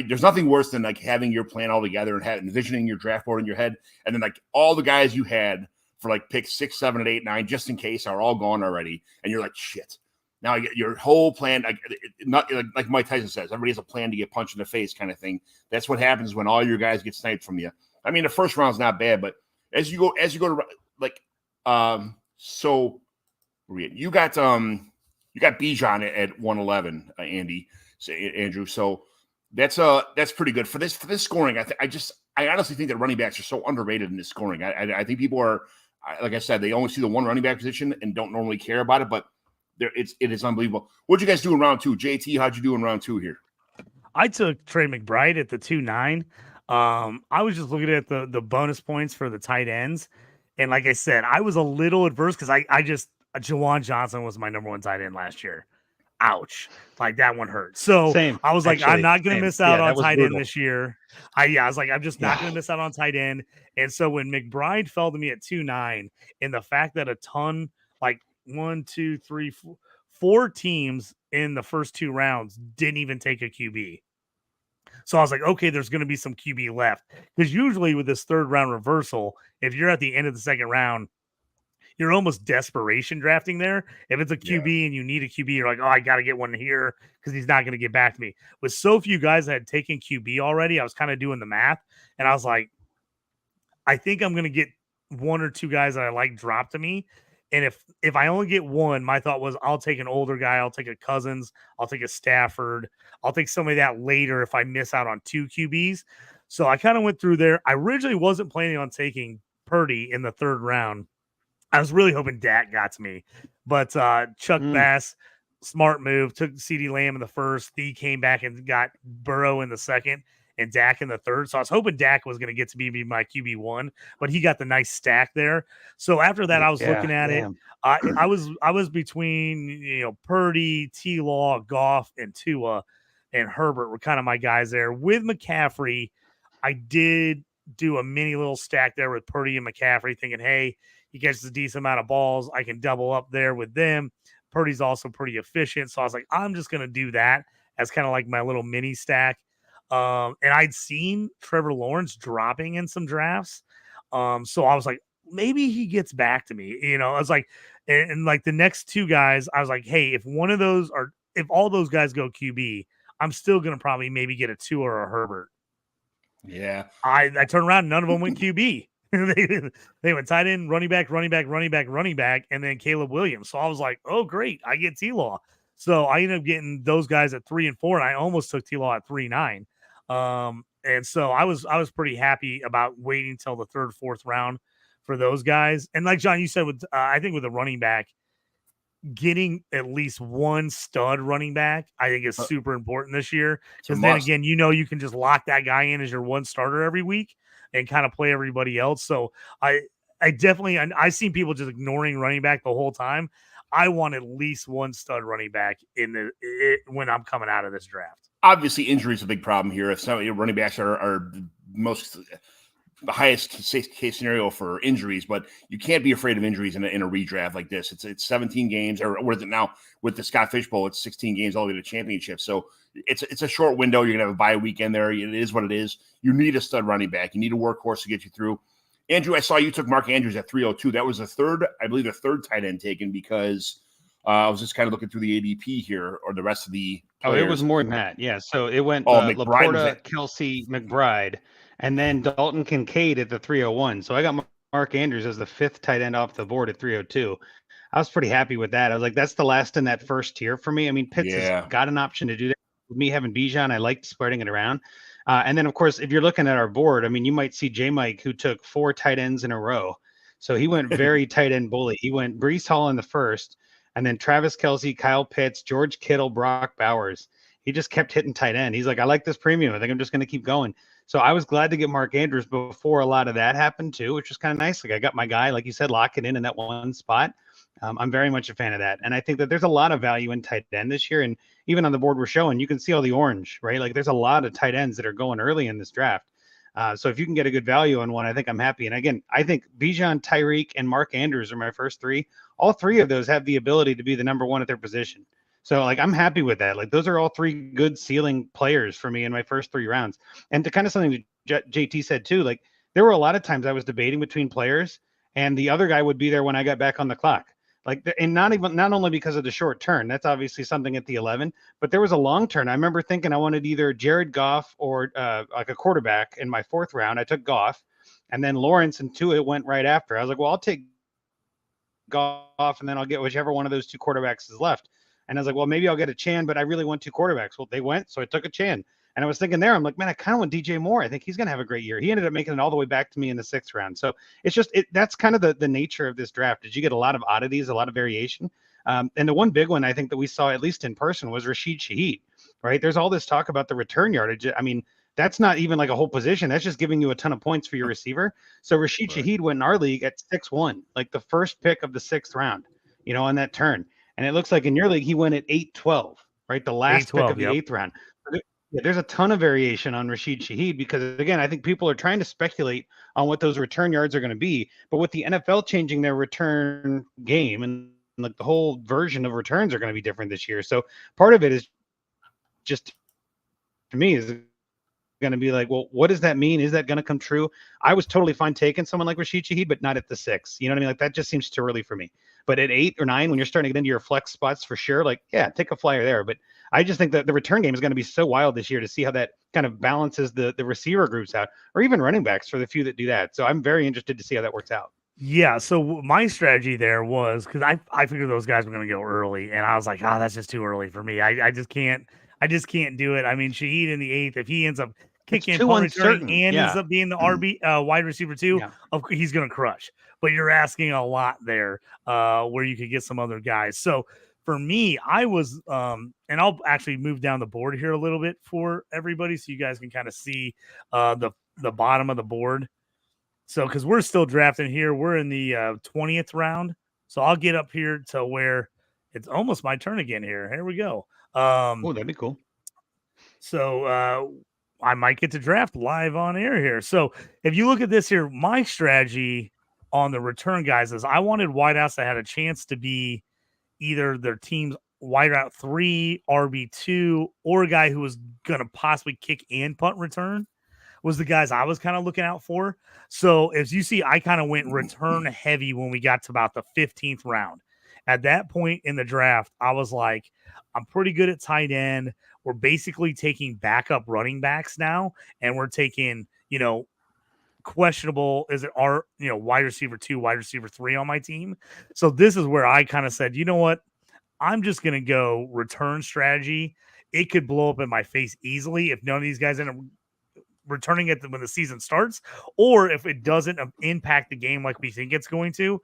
there's nothing worse than like having your plan all together and envisioning your draft board in your head, and then like all the guys you had for like picks 6, 7, and 8, 9, just in case, are all gone already, and you're like, shit. Now your whole plan, not like Mike Tyson says, everybody has a plan to get punched in the face, kind of thing. That's what happens when all your guys get sniped from you. I mean, the first round's not bad, but as you go to like, so you got Bijan at 111, Andy, Andrew. So that's pretty good for this scoring. I honestly think that running backs are so underrated in this scoring. I think people are, like I said, they only see the one running back position and don't normally care about it, but it is unbelievable. What'd you guys do in round 2? JT, how'd you do in round 2 here? I took Trey McBride at the 2-9. I was just looking at the bonus points for the tight ends. And like I said, I was a little adverse because Jawan Johnson was my number 1 tight end last year. Ouch. Like that one hurt. So Same, I was like, actually, I'm not going to miss out on tight end this year. I was like, I'm just not going to miss out on tight end. And so when McBride fell to me at 2-9, and the fact that a ton, like 1, 2, 3, 4 teams in the first 2 rounds didn't even take a QB. So I was like, okay, there's going to be some QB left. Because usually with this 3rd round reversal, if you're at the end of the 2nd round, you're almost desperation drafting there. If it's a QB and you need a QB, you're like, oh, I got to get one here because he's not going to get back to me. With so few guys that had taken QB already, I was kind of doing the math. And I was like, I think I'm going to get 1 or 2 guys that I like drop to me. And if I only get one, my thought was I'll take an older guy. I'll take a Cousins. I'll take a Stafford. I'll take somebody that later if I miss out on 2 QBs. So I kind of went through there. I originally wasn't planning on taking Purdy in the 3rd round. I was really hoping Dak got to me. But Chuck Bass, smart move, took CeeDee Lamb in the 1st. He came back and got Burrow in the 2nd. And Dak in the 3rd. So I was hoping Dak was going to get to be my QB1, but he got the nice stack there. So after that, I was looking at it. I was between, Purdy, T-Law, Goff, and Tua, and Herbert were kind of my guys there. With McCaffrey, I did do a mini little stack there with Purdy and McCaffrey, thinking, hey, he catches a decent amount of balls. I can double up there with them. Purdy's also pretty efficient. So I was like, I'm just going to do that as kind of like my little mini stack. And I'd seen Trevor Lawrence dropping in some drafts. So I was like, maybe he gets back to me. I was like, and like the next 2 guys, I was like, hey, if all those guys go QB, I'm still going to probably maybe get a Tua or a Herbert. Yeah. I turned around. None of them went QB. they went tight end, running back, and then Caleb Williams. So I was like, oh, great. I get T-Law. So I ended up getting those guys at 3 and 4, and I almost took T-Law at 3-9. And so I was pretty happy about waiting till the 3rd, 4th round for those guys. And like John, you said, with I think with a running back, getting at least one stud running back, I think is super important this year. Because then again, you can just lock that guy in as your one starter every week and kind of play everybody else. So I definitely, I've seen people just ignoring running back the whole time. I want at least one stud running back when I'm coming out of this draft. Obviously, injury is a big problem here. If some of your running backs are the highest case scenario for injuries, but you can't be afraid of injuries in a redraft like this. It's 17 games, or what is it now with the Scott Fish Bowl? It's 16 games all the way to championship. So it's a short window. You're gonna have a bye weekend there. It is what it is. You need a stud running back. You need a workhorse to get you through. Andrew, I saw you took Mark Andrews at 302. That was the third tight end taken, because I was just kind of looking through the ADP here, or the rest of the players. Oh, it was more than that. Yeah. So it went Laporta, Kelsey, McBride, and then Dalton Kincaid at the 301. So I got Mark Andrews as the 5th tight end off the board at 302. I was pretty happy with that. I was like, that's the last in that first tier for me. I mean, Pitts has got an option to do that. With me having Bijan, I liked spreading it around. And then, of course, if you're looking at our board, I mean, you might see J-Mike, who took 4 tight ends in a row. So he went very tight end bully. He went Breece Hall in the first, and then Travis Kelce, Kyle Pitts, George Kittle, Brock Bowers. He just kept hitting tight end. He's like, I like this premium. I think I'm just going to keep going. So I was glad to get Mark Andrews before a lot of that happened too, which was kind of nice. Like I got my guy, like you said, locking in that one spot. I'm very much a fan of that. And I think that there's a lot of value in tight end this year. And even on the board we're showing, you can see all the orange, right? Like there's a lot of tight ends that are going early in this draft. So if you can get a good value on one, I think I'm happy. And again, I think Bijan, Tyreek, and Mark Andrews are my first three. All three of those have the ability to be the number one at their position. So like I'm happy with that. Like those are all three good ceiling players for me in my first 3 rounds. And to kind of something that JT said too, like there were a lot of times I was debating between players, and the other guy would be there when I got back on the clock. Like, and not only because of the short turn, that's obviously something at the 11, but there was a long turn. I remember thinking I wanted either Jared Goff or like a quarterback in my 4th round. I took Goff, and then Lawrence and Tua went right after. I was like, well, I'll take Goff, and then I'll get whichever one of those 2 quarterbacks is left. And I was like, well, maybe I'll get a Chan, but I really want 2 quarterbacks. Well, they went, so I took a Chan. And I was thinking there, I'm like, man, I kind of want DJ Moore. I think he's going to have a great year. He ended up making it all the way back to me in the 6th round. So it's just, that's kind of the nature of this draft. Did you get a lot of oddities, a lot of variation? And the one big one I think that we saw, at least in person, was Rashid Shaheed, right? There's all this talk about the return yardage. I mean, that's not even like a whole position. That's just giving you a ton of points for your receiver. So Rashid Shaheed went in our league at 6'1", like the first pick of the 6th round, on that turn. And it looks like in your league, he went at 8-12, right? The last pick of the 8th round. Yeah, there's a ton of variation on Rashid Shaheed because, again, I think people are trying to speculate on what those return yards are going to be. But with the NFL changing their return game and like the whole version of returns are going to be different this year. So part of it is just, to me, is going to be like, well, what does that mean? Is that going to come true? I was totally fine taking someone like Rashid Shaheed, but not at the 6. You know what I mean? Like that just seems too early for me. But at 8 or 9, when you're starting to get into your flex spots for sure, like, yeah, take a flyer there. But I just think that the return game is going to be so wild this year to see how that kind of balances the receiver groups out, or even running backs for the few that do that. So I'm very interested to see how that works out. Yeah, so my strategy there was because I figured those guys were going to go early, and I was like, that's just too early for me. I just can't do it. I mean, Shaheed in the 8th, if he ends up kicking punt returning and ends up being the RB wide receiver 2, he's going to crush. But you're asking a lot there, where you could get some other guys. So for me, I was, and I'll actually move down the board here a little bit for everybody, so you guys can kind of see the bottom of the board. So, because we're still drafting here, we're in the 20th round. So I'll get up here to where it's almost my turn again here. Here we go. Oh, that'd be cool. So I might get to draft live on air here. So if you look at this here, my strategy on the return guys is I wanted wideouts that had a chance to be either their team's wideout 3, RB2, or a guy who was going to possibly kick and punt return. Was the guys I was kind of looking out for. So as you see, I kind of went return heavy when we got to about the 15th round. At that point in the draft, I was like, I'm pretty good at tight end. We're basically taking backup running backs now, and we're taking, questionable, is it our, wide receiver 2, wide receiver 3 on my team. So this is where I kind of said, you know what? I'm just going to go return strategy. It could blow up in my face easily if none of these guys end up returning it when the season starts, or if it doesn't impact the game like we think it's going to,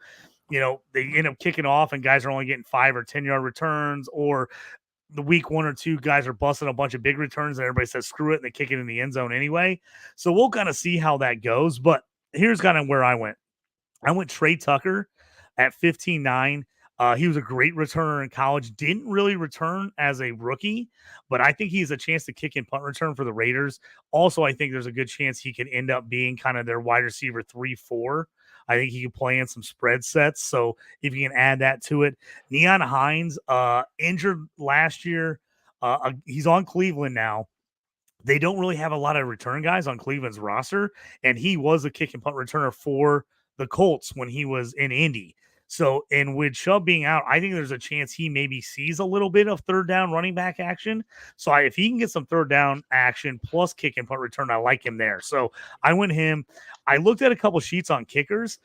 they end up kicking off and guys are only getting 5 or 10 yard returns, or the week 1 or 2 guys are busting a bunch of big returns and everybody says screw it and they kick it in the end zone anyway. So we'll kind of see how that goes. But here's kind of where I went. I went Trey Tucker at 15-9. He was a great returner in college. Didn't really return as a rookie, but I think he has a chance to kick and punt return for the Raiders. Also, I think there's a good chance he could end up being kind of their wide receiver 3-4. I think he could play in some spread sets. So if you can add that to it, Neon Hines, injured last year. He's on Cleveland now. They don't really have a lot of return guys on Cleveland's roster, and he was a kick and punt returner for the Colts when he was in Indy. So, and with Chubb being out, I think there's a chance he maybe sees a little bit of third down running back action. So if he can get some third down action plus kick and punt return, I like him there. So I went him. I looked at a couple sheets on kickers.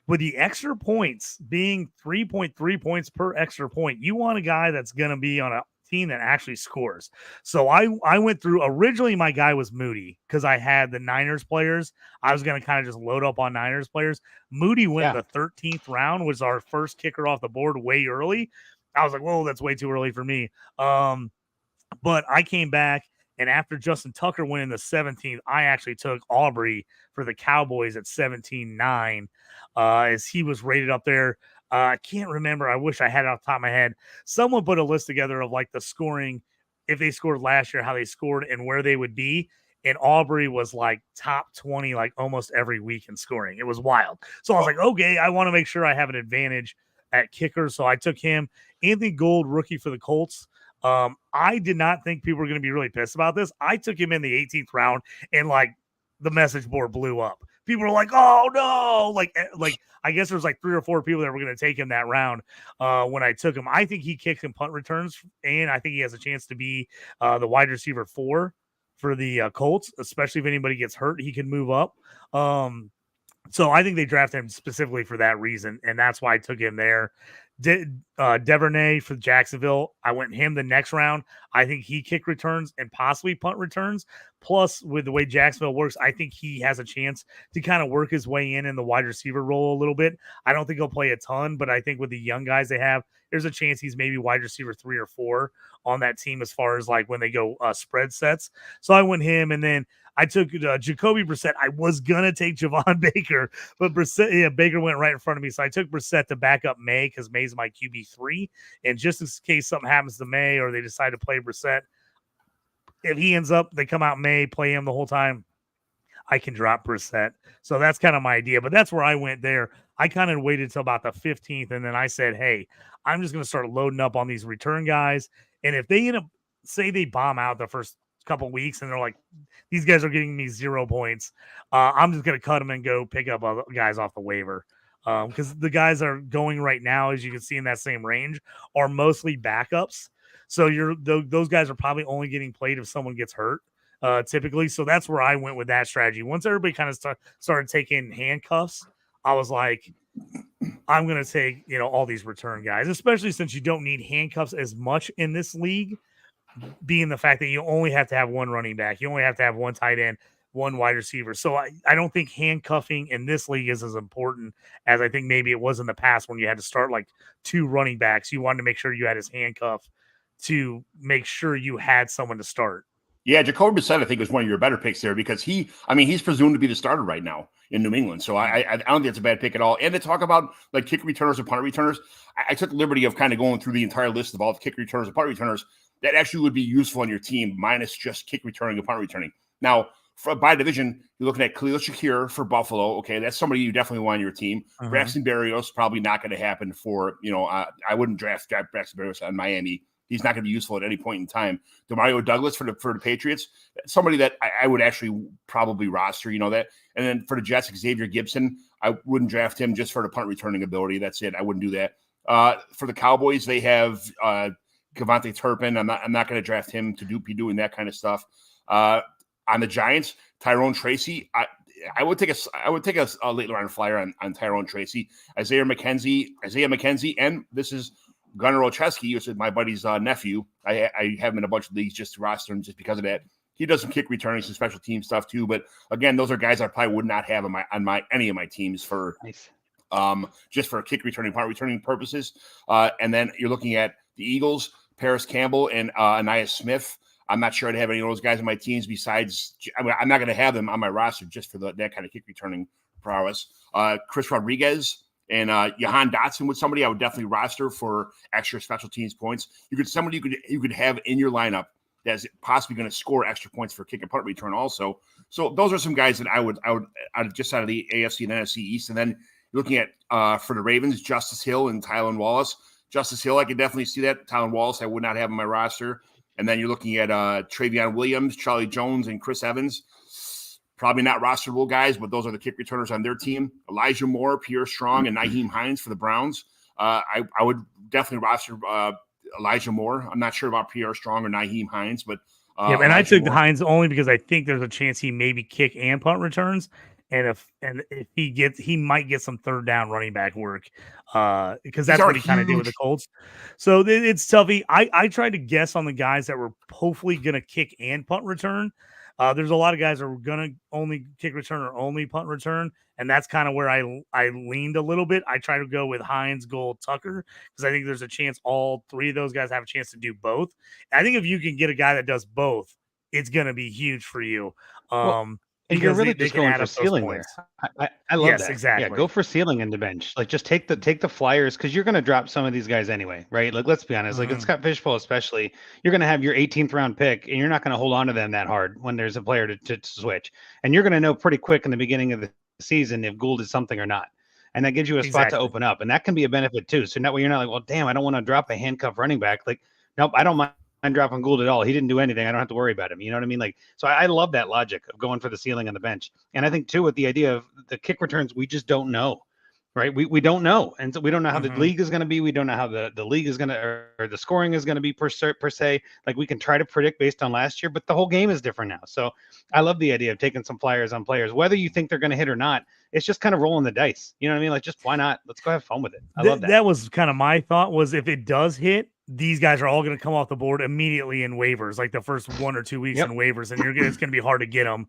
With the extra points being 3.3 points per extra point, you want a guy that's going to be on a team that actually scores. So I went through, originally my guy was Moody because I had the Niners players. I was going to kind of just load up on Niners players. Moody went the 13th round, was our first kicker off the board way early. I was like, whoa, that's way too early for me. But I came back, and after Justin Tucker went in the 17th, I actually took Aubrey for the Cowboys at 17-9 as he was rated up there. I can't remember. I wish I had it off the top of my head. Someone put a list together of like the scoring, if they scored last year, how they scored and where they would be. and Aubrey was like top 20 like almost every week in scoring. It was wild. So I was like, okay, I want to make sure I have an advantage at kicker. So I took him. Anthony Gould, rookie for the Colts. I did not think people were going to be really pissed about this. I took him in the 18th round, and like the message board blew up. People were like, "Oh no!" Like I guess there's like 3 or 4 people that were going to take him that round when I took him. I think he kicks in punt returns, and I think he has a chance to be the wide receiver 4 for the Colts, especially if anybody gets hurt, he can move up. So I think they drafted him specifically for that reason, and that's why I took him there. Devernay for Jacksonville, I went him the next round. I think he kick returns and possibly punt returns. Plus, with the way Jacksonville works, I think he has a chance to kind of work his way in the wide receiver role a little bit. I don't think he'll play a ton, but I think with the young guys they have, there's a chance he's maybe wide receiver 3 or 4 on that team as far as like when they go spread sets. So I went him, and then I took Jacoby Brissett. I was gonna take Javon Baker, but Baker went right in front of me. So I took Brissett to back up May because May's my QB3. And just in case something happens to May or they decide to play Brissett, if he ends up, they come out May, play him the whole time, I can drop Brissett. So that's kind of my idea. But that's where I went there. I kind of waited till about the 15th, and then I said, hey, I'm just going to start loading up on these return guys. And if they end up, say they bomb out the first couple weeks and they're like, these guys are getting me 0 points, I'm just going to cut them and go pick up other guys off the waiver. Because the guys are going right now, as you can see in that same range, are mostly backups. So those guys are probably only getting played if someone gets hurt. Typically. So that's where I went with that strategy. Once everybody kind of started taking handcuffs, I was like, I'm going to take, all these return guys, especially since you don't need handcuffs as much in this league, being the fact that you only have to have one running back. You only have to have one tight end, one wide receiver. So I don't think handcuffing in this league is as important as I think maybe it was in the past when you had to start like 2 running backs. You wanted to make sure you had his handcuff to make sure you had someone to start. Yeah, Jacoby Brissett, I think, was one of your better picks there because he's presumed to be the starter right now in New England. So I don't think it's a bad pick at all. And to talk about like kick returners and punt returners, I took the liberty of kind of going through the entire list of all the kick returners and punt returners that actually would be useful on your team, minus just kick returning and punt returning. Now, by division, you're looking at Khalil Shakir for Buffalo. Okay, that's somebody you definitely want on your team. Uh-huh. Braxton Berrios, probably not going to happen for, I wouldn't draft Braxton Berrios on Miami. He's not going to be useful at any point in time. Demario Douglas for the Patriots, somebody that I would actually probably roster, that. And then for the Jets, Xavier Gibson, I wouldn't draft him just for the punt returning ability. That's it. I wouldn't do that. For the Cowboys, they have Kevontae Turpin. I'm not going to draft him to be doing that kind of stuff. On the Giants, Tyrone Tracy, I would take a late round flyer on Tyrone Tracy, Isaiah McKenzie, and this is Gunnar Olszewski, which is my buddy's nephew. I have him in a bunch of leagues just to roster him just because of that. He does some kick returning, some special team stuff too. But again, those are guys I probably would not have on any of my teams for just for kick returning, punt returning purposes. And then you're looking at the Eagles, Paris Campbell and Anais Smith. I'm not sure I'd have any of those guys on my teams besides. I'm not going to have them on my roster just for that kind of kick returning prowess. Chris Rodriguez and Jahan Dotson with somebody I would definitely roster for extra special teams points. Somebody you could have in your lineup that's possibly going to score extra points for kick and punt return also. So those are some guys that I would just out of the AFC and NFC East. And then looking at for the Ravens, Justice Hill and Tylan Wallace. Justice Hill, I could definitely see that. Tylan Wallace, I would not have on my roster. And then you're looking at Travion Williams, Charlie Jones, and Chris Evans. Probably not rosterable guys, but those are the kick returners on their team. Elijah Moore, Pierre Strong, and Nyheim Hines for the Browns. I would definitely roster Elijah Moore. I'm not sure about Pierre Strong or Nyheim Hines, but and I took the Hines only because I think there's a chance he maybe kick and punt returns. And if he might get some third down running back work because that's what he kind of did with the Colts. So it's tough. I tried to guess on the guys that were hopefully going to kick and punt return. There's a lot of guys that are going to only kick return or only punt return. And that's kind of where I leaned a little bit. I try to go with Hines, Gould, Tucker, because I think there's a chance all 3 of those guys have a chance to do both. I think if you can get a guy that does both, it's going to be huge for you. And you're because really they just can going add for up those ceiling there. points. I love Yes, that. Yeah, exactly. go for ceiling in the bench. Like just take the flyers because you're gonna drop some of these guys anyway, right? Like let's be honest. Like in Mhm. Scott Fishbowl especially, you're gonna have your 18th round pick, and you're not gonna hold on to them that hard when there's a player to switch. And you're gonna know pretty quick in the beginning of the season if Gould is something or not. And that gives you a spot to Exactly. open up, and that can be a benefit too. So that way you're not like, well, damn, I don't want to drop a handcuff running back. Like, nope, I don't mind dropping Gould at all. He didn't do anything. I don't have to worry about him. You know what I mean? Like, so I love that logic of going for the ceiling on the bench. And I think too, with the idea of the kick returns, we just don't know, right? We don't know. And so we don't know how the Mhm. league is going to be. We don't know how the league is going to, or the scoring is going to be per se. Like we can try to predict based on last year, but the whole game is different now. So I love the idea of taking some flyers on players, whether you think they're going to hit or not. It's just kind of rolling the dice. You know what I mean? Like, just why not? Let's go have fun with it. I love that. That was kind of my thought, was if it does hit, these guys are all going to come off the board immediately in waivers, like the first 1 or 2 weeks Yep. in waivers, and it's going to be hard to get them.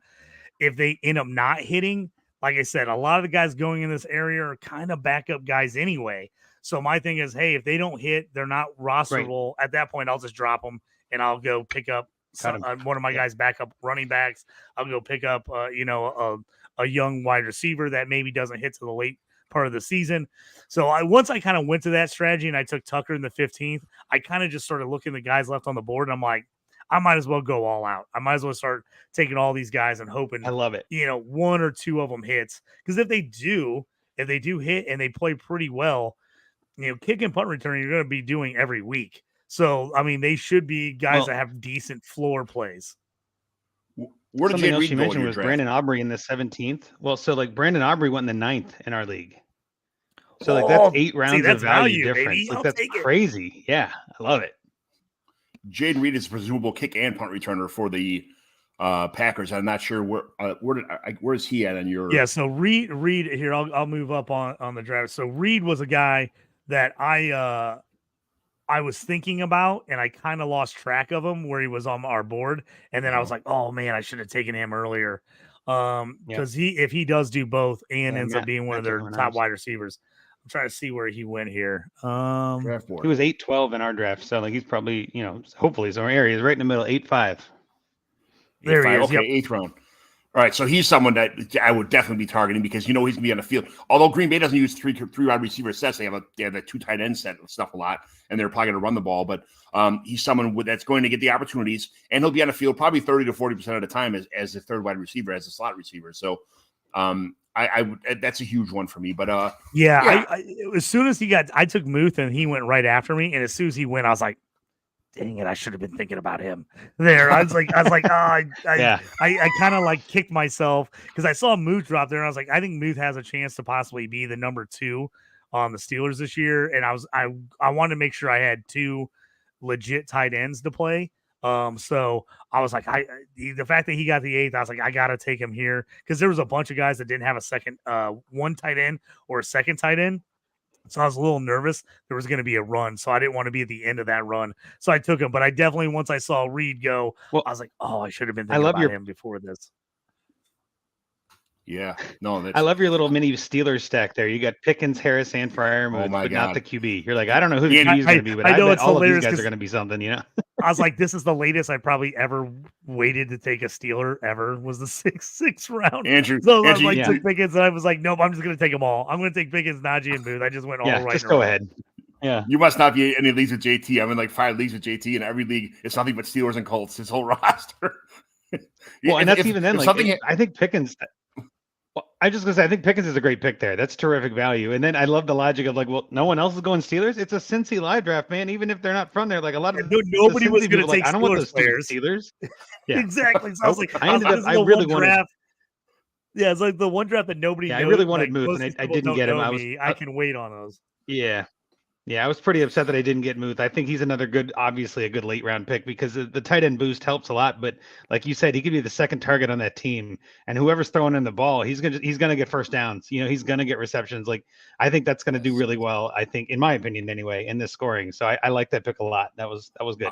If they end up not hitting, like I said, a lot of the guys going in this area are kind of backup guys anyway. So my thing is, hey, if they don't hit, they're not rosterable. At that point, I'll just drop them and I'll go pick up one of my guys' backup running backs. I'll go pick up, a young wide receiver that maybe doesn't hit to the late part of the season. So once I kind of went to that strategy and I took Tucker in the 15th, I kind of just started looking at the guys left on the board, and I'm like, I might as well go all out. I might as well start taking all these guys and hoping, I love it. 1 or 2 of them hits. Because if they do hit and they play pretty well, kick and punt return, you're going to be doing every week. So, I mean, they should be guys that have decent floor plays. Where did Something Jade else Reed you go in mentioned your was draft? Brandon Aubrey in the 17th. Well, so like Brandon Aubrey went in the 9th in our league. So like that's 8 rounds that's of value baby. difference. Like I'll that's take it. crazy. Yeah, I love it. Jaden Reed is a presumable kick and punt returner for the Packers. I'm not sure where is he at on your? Yeah, so Reed here. I'll move up on the draft. So Reed was a guy that I was thinking about, and I kind of lost track of him where he was on our board, and then I was like, oh man, I should have taken him earlier. Because if he does do both and ends up being one of their top wide receivers. I'm trying to see where he went here. Draft board. He was 8-12 in our draft, so like he's probably hopefully somewhere area. He's right in the middle, 8-5. There he is. Okay, 8th round. All right, so he's someone that I would definitely be targeting because he's going to be on the field. Although Green Bay doesn't use three wide receiver sets, they have that 2 tight end set and stuff a lot, and they're probably going to run the ball. But he's someone that's going to get the opportunities, and he'll be on the field probably 30 to 40% of the time as the third wide receiver, as a slot receiver. So that's a huge one for me. But I as soon as I took Muth and he went right after me, and as soon as he went, I was like, dang it, I should have been thinking about him there. I was like, I kind of like kicked myself because I saw Muth drop there, and I was like, I think Muth has a chance to possibly be the number 2 on the Steelers this year. And I wanted to make sure I had 2 legit tight ends to play. So I was like, the fact that he got the 8th, I was like, I gotta take him here because there was a bunch of guys that didn't have a second, 1 tight end or a second tight end. So I was a little nervous there was going to be a run. So I didn't want to be at the end of that run. So I took him. But I definitely, once I saw Reed go, I was like, oh, I should have been thinking about him before this. Yeah. No, I love your little mini Steelers stack there. You got Pickens, Harris, and Freiermuth, but not the QB. You're like, I don't know who the QB is going to be, but I know bet all of these guys are going to be something, I was like, this is the latest I probably ever waited to take a Steeler ever was the sixth round. Andrew, so I was like, took Pickens, and I was like, nope, I'm just going to take them all. I'm going to take Pickens, Najee, and Booth. I just went all right. Just go ahead. Yeah. You must not be in any leagues with JT. I'm in like 5 leagues with JT, and every league is nothing but Steelers and Colts, his whole roster. Well, and that's even then. Like, I think Pickens. Well, I think Pickens is a great pick there. That's terrific value. And then I love the logic of like, well, no one else is going Steelers. It's a Cincy live draft, man. Even if they're not from there, like a lot of nobody was going to take I don't want those players. Steelers. Yeah, exactly. So I was like, I really wanted. Yeah, it's like the one draft that nobody. I really wanted Muth, and I didn't get him. I can wait on those. Yeah. Yeah, I was pretty upset that I didn't get Muth. I think he's another obviously a good late round pick because the tight end boost helps a lot. But like you said, he could be the second target on that team, and whoever's throwing in the ball, he's gonna get first downs. He's gonna get receptions. Like I think that's gonna do really well. I think, in my opinion, anyway, in this scoring. So I like that pick a lot. That was good.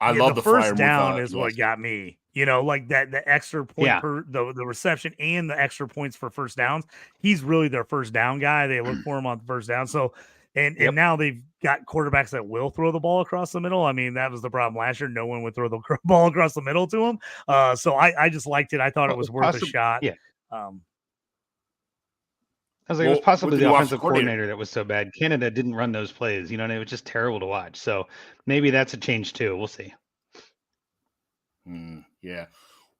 I love the first down is what got me. Like that the extra point per the reception and the extra points for first downs. He's really their first down guy. They look for him on the first down. So And Yep. now they've got quarterbacks that will throw the ball across the middle. I mean, that was the problem last year. No one would throw the ball across the middle to him. So I just liked it. I thought it was worth a shot. Yeah. Um, I was like, it was Well, with possibly the the new offensive coordinator that was so bad. Canada didn't run those plays, and it was just terrible to watch. So maybe that's a change too. We'll see. Yeah.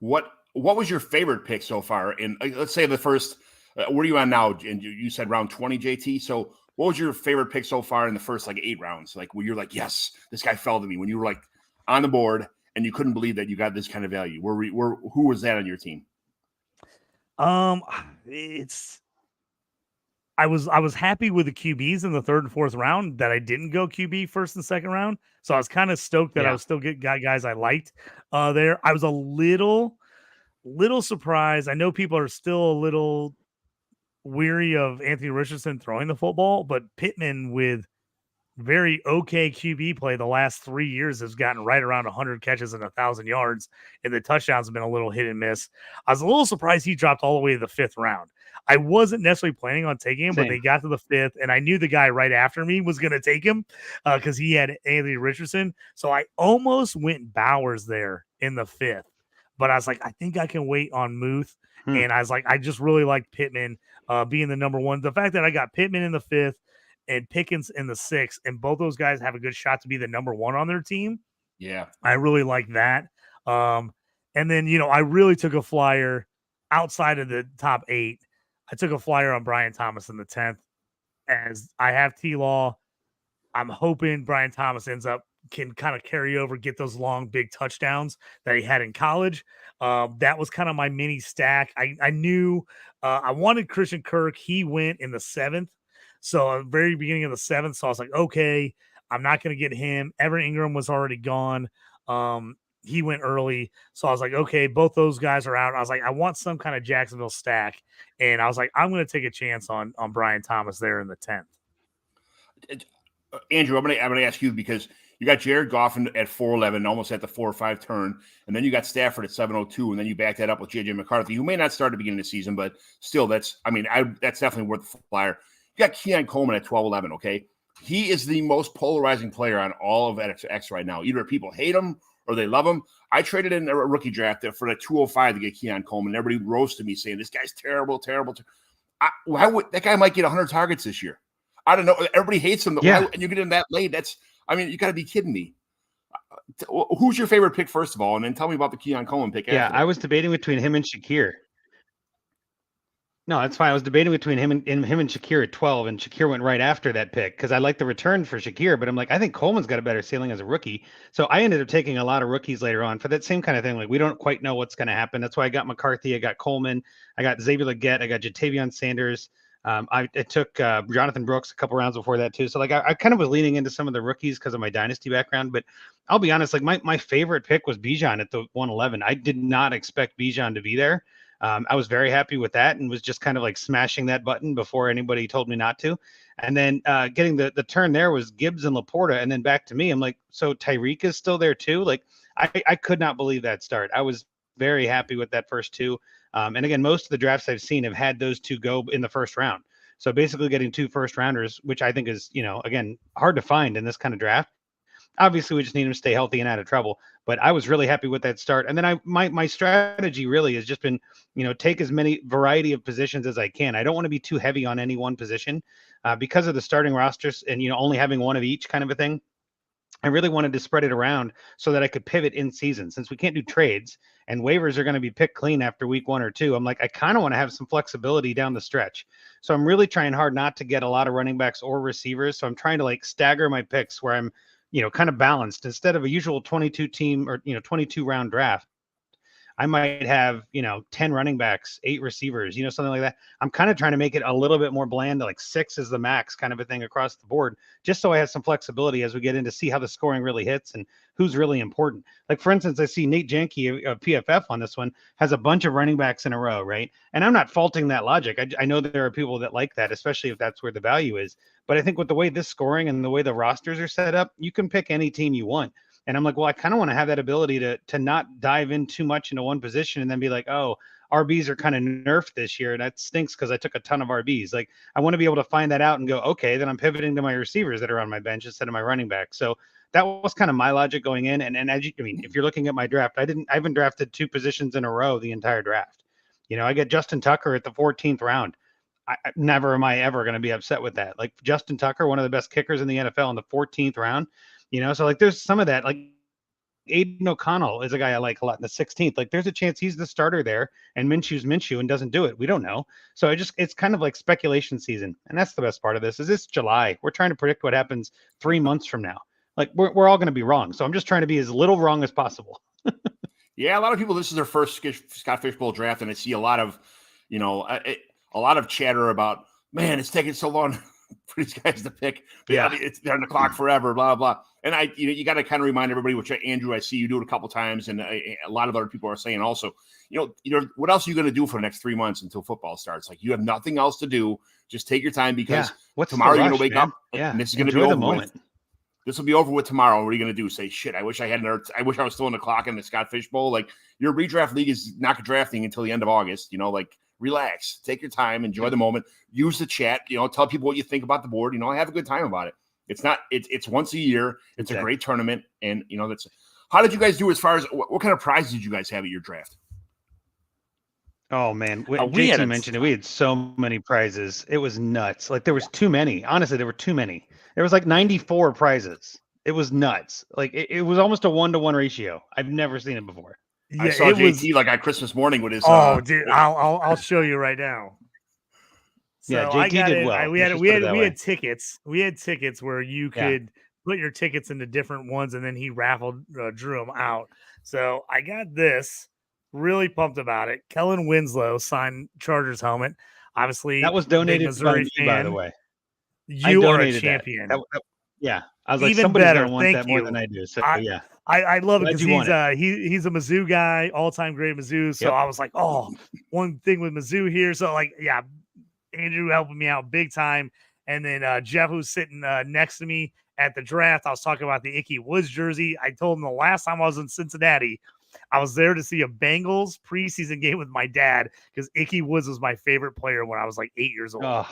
What was your favorite pick so far? In let's say the first, where are you on now? And you said round 20, JT. So what was your favorite pick so far in the first 8 rounds? Like where you're like, yes, this guy fell to me. When you were on the board and you couldn't believe that you got this kind of value. Who was that on your team? I was happy with the QBs in the 3rd and 4th round that I didn't go QB 1st and 2nd round. So I was kind of stoked that I was still getting guys I liked there. I was a little surprised. I know people are still a little weary of Anthony Richardson throwing the football, but Pittman with very okay QB play the last 3 years has gotten right around 100 catches and 1,000 yards, and the touchdowns have been a little hit and miss. I was a little surprised he dropped all the way to the 5th round. I wasn't necessarily planning on taking him, but they got to the 5th, and I knew the guy right after me was going to take him because he had Anthony Richardson. So I almost went Bowers there in the 5th, but I was like, I think I can wait on Muth. And I was like, I just really like Pittman being the number one. The fact that I got Pittman in the 5th and Pickens in the 6th, and both those guys have a good shot to be the number one on their team. Yeah. I really like that. And then, I really took a flyer outside of the top 8. I took a flyer on Brian Thomas in the 10th. As I have T-Law, I'm hoping Brian Thomas can kind of carry over, get those long, big touchdowns that he had in college. That was kind of my mini stack. I knew I wanted Christian Kirk. He went in the 7th. So at the very beginning of the 7th, so I was like, okay, I'm not going to get him. Evan Ingram was already gone. He went early. So I was like, okay, both those guys are out. I was like, I want some kind of Jacksonville stack. And I was like, I'm going to take a chance on Brian Thomas there in the 10th. Andrew, I'm going to ask you because you got Jared Goff at 411, almost at the 4-5 turn. And then you got Stafford at 702. And then you back that up with J.J. McCarthy, who may not start at the beginning of the season, but still that's definitely worth the flyer. You got Keon Coleman at 1211, okay? He is the most polarizing player on all of X right now. Either people hate him or they love him. I traded in a rookie draft for the 205 to get Keon Coleman. Everybody roasted me saying, this guy's terrible. Why would that guy might get 100 targets this year? I don't know. Everybody hates him. Yeah. And you get him that late. You got to be kidding me. Who's your favorite pick, first of all? And then tell me about the Keon Coleman pick. Yeah, I was debating between him and Shakir. No, that's fine. I was debating between him and Shakir at 12, and Shakir went right after that pick because I like the return for Shakir, but I'm like, I think Coleman's got a better ceiling as a rookie. So I ended up taking a lot of rookies later on for that same kind of thing. Like, we don't quite know what's going to happen. That's why I got McCarthy, I got Coleman, I got Xavier Legette, I got Jatavion Sanders. I took Jonathan Brooks a couple rounds before that too. So I kind of was leaning into some of the rookies because of my dynasty background, but I'll be honest, my favorite pick was Bijan at the 111. I did not expect Bijan to be there. I was very happy with that and was just kind of like smashing that button before anybody told me not to. And then getting the turn there was Gibbs and Laporta, and then back to me. I'm like, so Tyreek is still there too? Like, I could not believe that start. I was very happy with that first two. And again, most of the drafts I've seen have had those two go in the first round. So basically getting 2 first rounders, which I think is, again, hard to find in this kind of draft. Obviously, we just need him to stay healthy and out of trouble. But I was really happy with that start. And then my strategy really has just been, take as many variety of positions as I can. I don't want to be too heavy on any one position because of the starting rosters and, only having one of each kind of a thing. I really wanted to spread it around so that I could pivot in season. Since we can't do trades and waivers are going to be picked clean after week 1 or 2, I'm like, I kind of want to have some flexibility down the stretch. So I'm really trying hard not to get a lot of running backs or receivers. So I'm trying to stagger my picks where I'm, kind of balanced. Instead of a usual 22 team or, 22 round draft, I might have, 10 running backs, 8 receivers, something like that. I'm kind of trying to make it a little bit more bland, like 6 is the max kind of a thing across the board, just so I have some flexibility as we get into see how the scoring really hits and who's really important. Like, for instance, I see Nate Janke of PFF on this one has a bunch of running backs in a row, right? And I'm not faulting that logic. I know there are people that like that, especially if that's where the value is. But I think with the way this scoring and the way the rosters are set up, you can pick any team you want. And I'm like, well, I kind of want to have that ability to not dive in too much into one position and then be like, oh, RBs are kind of nerfed this year, and that stinks because I took a ton of RBs. Like, I want to be able to find that out and go, okay, then I'm pivoting to my receivers that are on my bench instead of my running back. So that was kind of my logic going in. And as you, I mean, if you're looking at my draft, I haven't drafted 2 positions in a row the entire draft. I get Justin Tucker at the 14th round. Never am I ever going to be upset with that. Like, Justin Tucker, one of the best kickers in the NFL, in the 14th round. So like there's some of that. Like, Aiden O'Connell is a guy I like a lot in the 16th. Like, there's a chance he's the starter there and Minshew's Minshew and doesn't do it. We don't know. So it's kind of like speculation season. And that's the best part of this. Is this July? We're trying to predict what happens 3 months from now. Like, we're all going to be wrong. So I'm just trying to be as little wrong as possible. Yeah, a lot of people, this is their first Scott Fishbowl draft, and I see a lot of, a lot of chatter about, man, it's taking so long for these guys to pick. Yeah, they're on the clock forever, blah, blah. And you got to kind of remind everybody, which Andrew, I see you do it a couple times, and a lot of other people are saying also, what else are you going to do for the next 3 months until football starts? Like, you have nothing else to do. Just take your time, because tomorrow you're going to wake up, and this is going to be over with. This will be over with tomorrow. What are you going to do? Say, shit, I wish I was still on the clock in the Scott Fishbowl. Like, your redraft league is not drafting until the end of August. Like, relax, take your time, enjoy the moment, use the chat, tell people what you think about the board, have a good time about it. It's once a year. It's a great tournament. And, how did you guys do as far as what kind of prizes did you guys have at your draft? Oh man, JT mentioned it. We had so many prizes. It was nuts. Like, there was too many. Honestly, there were too many. There was like 94 prizes. It was nuts. Like, it was almost a 1-to-1 ratio. I've never seen it before. Yeah, I saw JT like on Christmas morning with his. Oh, dude, I'll show you right now. So yeah, JT did well. We had tickets. We had tickets where you could put your tickets into different ones, and then he drew them out. So I got this. Really pumped about it. Kellen Winslow signed Chargers helmet. Obviously, that was donated Missouri by me, by the way. You are a champion. Yeah, I was like, even somebody's better. gonna want that more than I do. So yeah, I love it because he's a Mizzou guy, all time great Mizzou. So I was like, oh, one thing with Mizzou here. So like, yeah, Andrew helping me out big time, and then Jeff, who's sitting next to me at the draft. I was talking about the Ickey Woods jersey. I told him the last time I was in Cincinnati, I was there to see a Bengals preseason game with my dad because Ickey Woods was my favorite player when I was like 8 years old. Oh,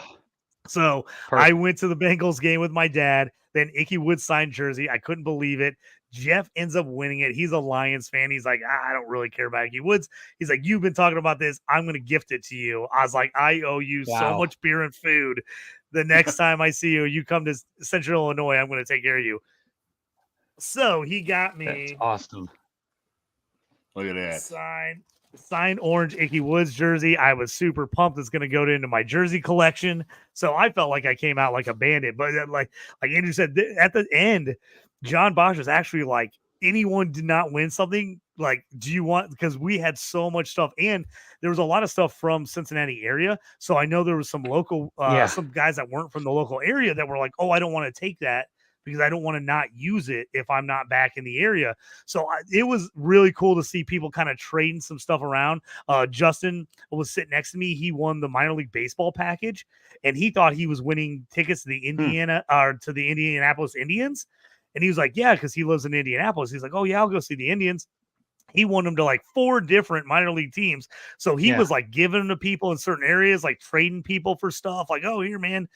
so perfect. I went to the Bengals game with my dad. Then Ickey Woods signed jersey. I couldn't believe it. Jeff ends up winning it. He's a Lions fan. He's like, I don't really care about Ickey Woods. He's like, you've been talking about this. I'm going to gift it to you. I was like, I owe you so much beer and food. The next time I see you, you come to Central Illinois, I'm going to take care of you. So he got me. That's awesome. Look at that. Signed orange Ickey Woods jersey. I was super pumped. It's going to go into my jersey collection. So I felt like I came out like a bandit. But like Andrew said, at the end, John Bosch was actually like, anyone did not win something. Like, do you want, because we had so much stuff, and there was a lot of stuff from Cincinnati area. So I know there was some local, some guys that weren't from the local area that were like, oh, I don't want to take that because I don't want to not use it if I'm not back in the area. So it was really cool to see people kind of trading some stuff around. Justin was sitting next to me. He won the minor league baseball package, and he thought he was winning tickets to the to the Indianapolis Indians. And he was like, yeah, because he lives in Indianapolis. He's like, oh yeah, I'll go see the Indians. He won them to like 4 different minor league teams. So he was like giving them to people in certain areas, like trading people for stuff like, oh, here, man,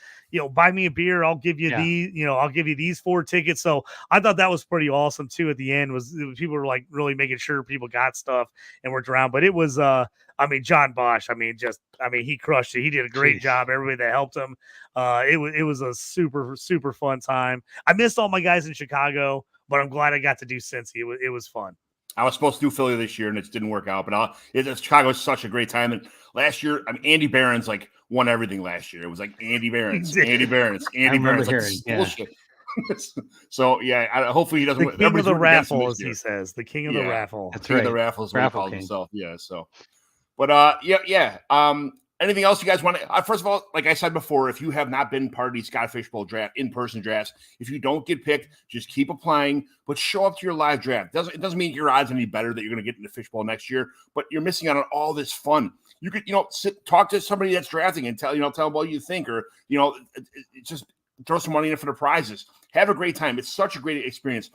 buy me a beer. I'll give you these, I'll give you these 4 tickets. So I thought that was pretty awesome too. At the end was people were like really making sure people got stuff and worked around. But it was, John Bosch, he crushed it. He did a great job. Everybody that helped him. It was a super, super fun time. I missed all my guys in Chicago, but I'm glad I got to do Cincy. It was fun. I was supposed to do Philly this year, and it didn't work out. But Chicago was such a great time. And last year, Andy Barron's like won everything last year. It was like Andy Barron's. Like, bullshit. So hopefully he doesn't. The king of the raffle, as he says. The king of the raffle. That's right. King of the raffle is what he calls himself. Yeah. So, but anything else you guys want to? First of all, like I said before, if you have not been part of the Scott Fishbowl draft, in-person drafts, if you don't get picked, just keep applying, but show up to your live draft. It doesn't mean your odds any better that you're going to get into Fishbowl next year, but you're missing out on all this fun. You could, talk to somebody that's drafting and tell them what you think, or just throw some money in for the prizes. Have a great time. It's such a great experience.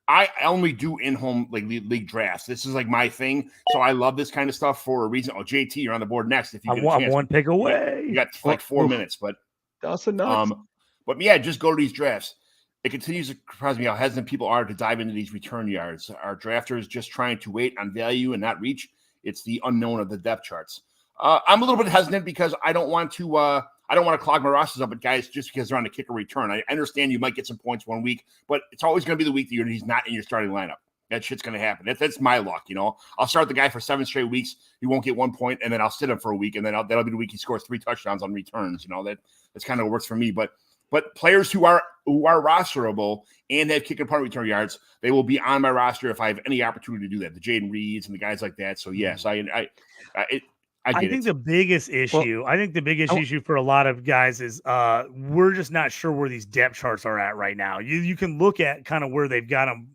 I only do in-home like league drafts. This is like my thing, so I love this kind of stuff for a reason. Oh, JT, you're on the board next. If you get a I'm chance, one pick away. you got like 4 minutes, but also nuts. But yeah, just go to these drafts. It continues to surprise me how hesitant people are to dive into these return yards. Our drafters just trying to wait on value and not reach. It's the unknown of the depth charts. I'm a little bit hesitant because I don't want to clog my rosters up with guys just because they're on the kicker return. I understand you might get some points one week, but it's always going to be the week that he's not in your starting lineup. That shit's going to happen. That's my luck, I'll start the guy for 7 straight weeks. He won't get 1 point, and then I'll sit him for a week, and then that'll be the week he scores 3 touchdowns on returns. That's kind of works for me. But players who are rosterable and have kick and punt return yards, they will be on my roster if I have any opportunity to do that. The Jaden Reeds and the guys like that. So yes, I think the biggest issue, issue for a lot of guys is we're just not sure where these depth charts are at right now. You can look at kind of where they've got them,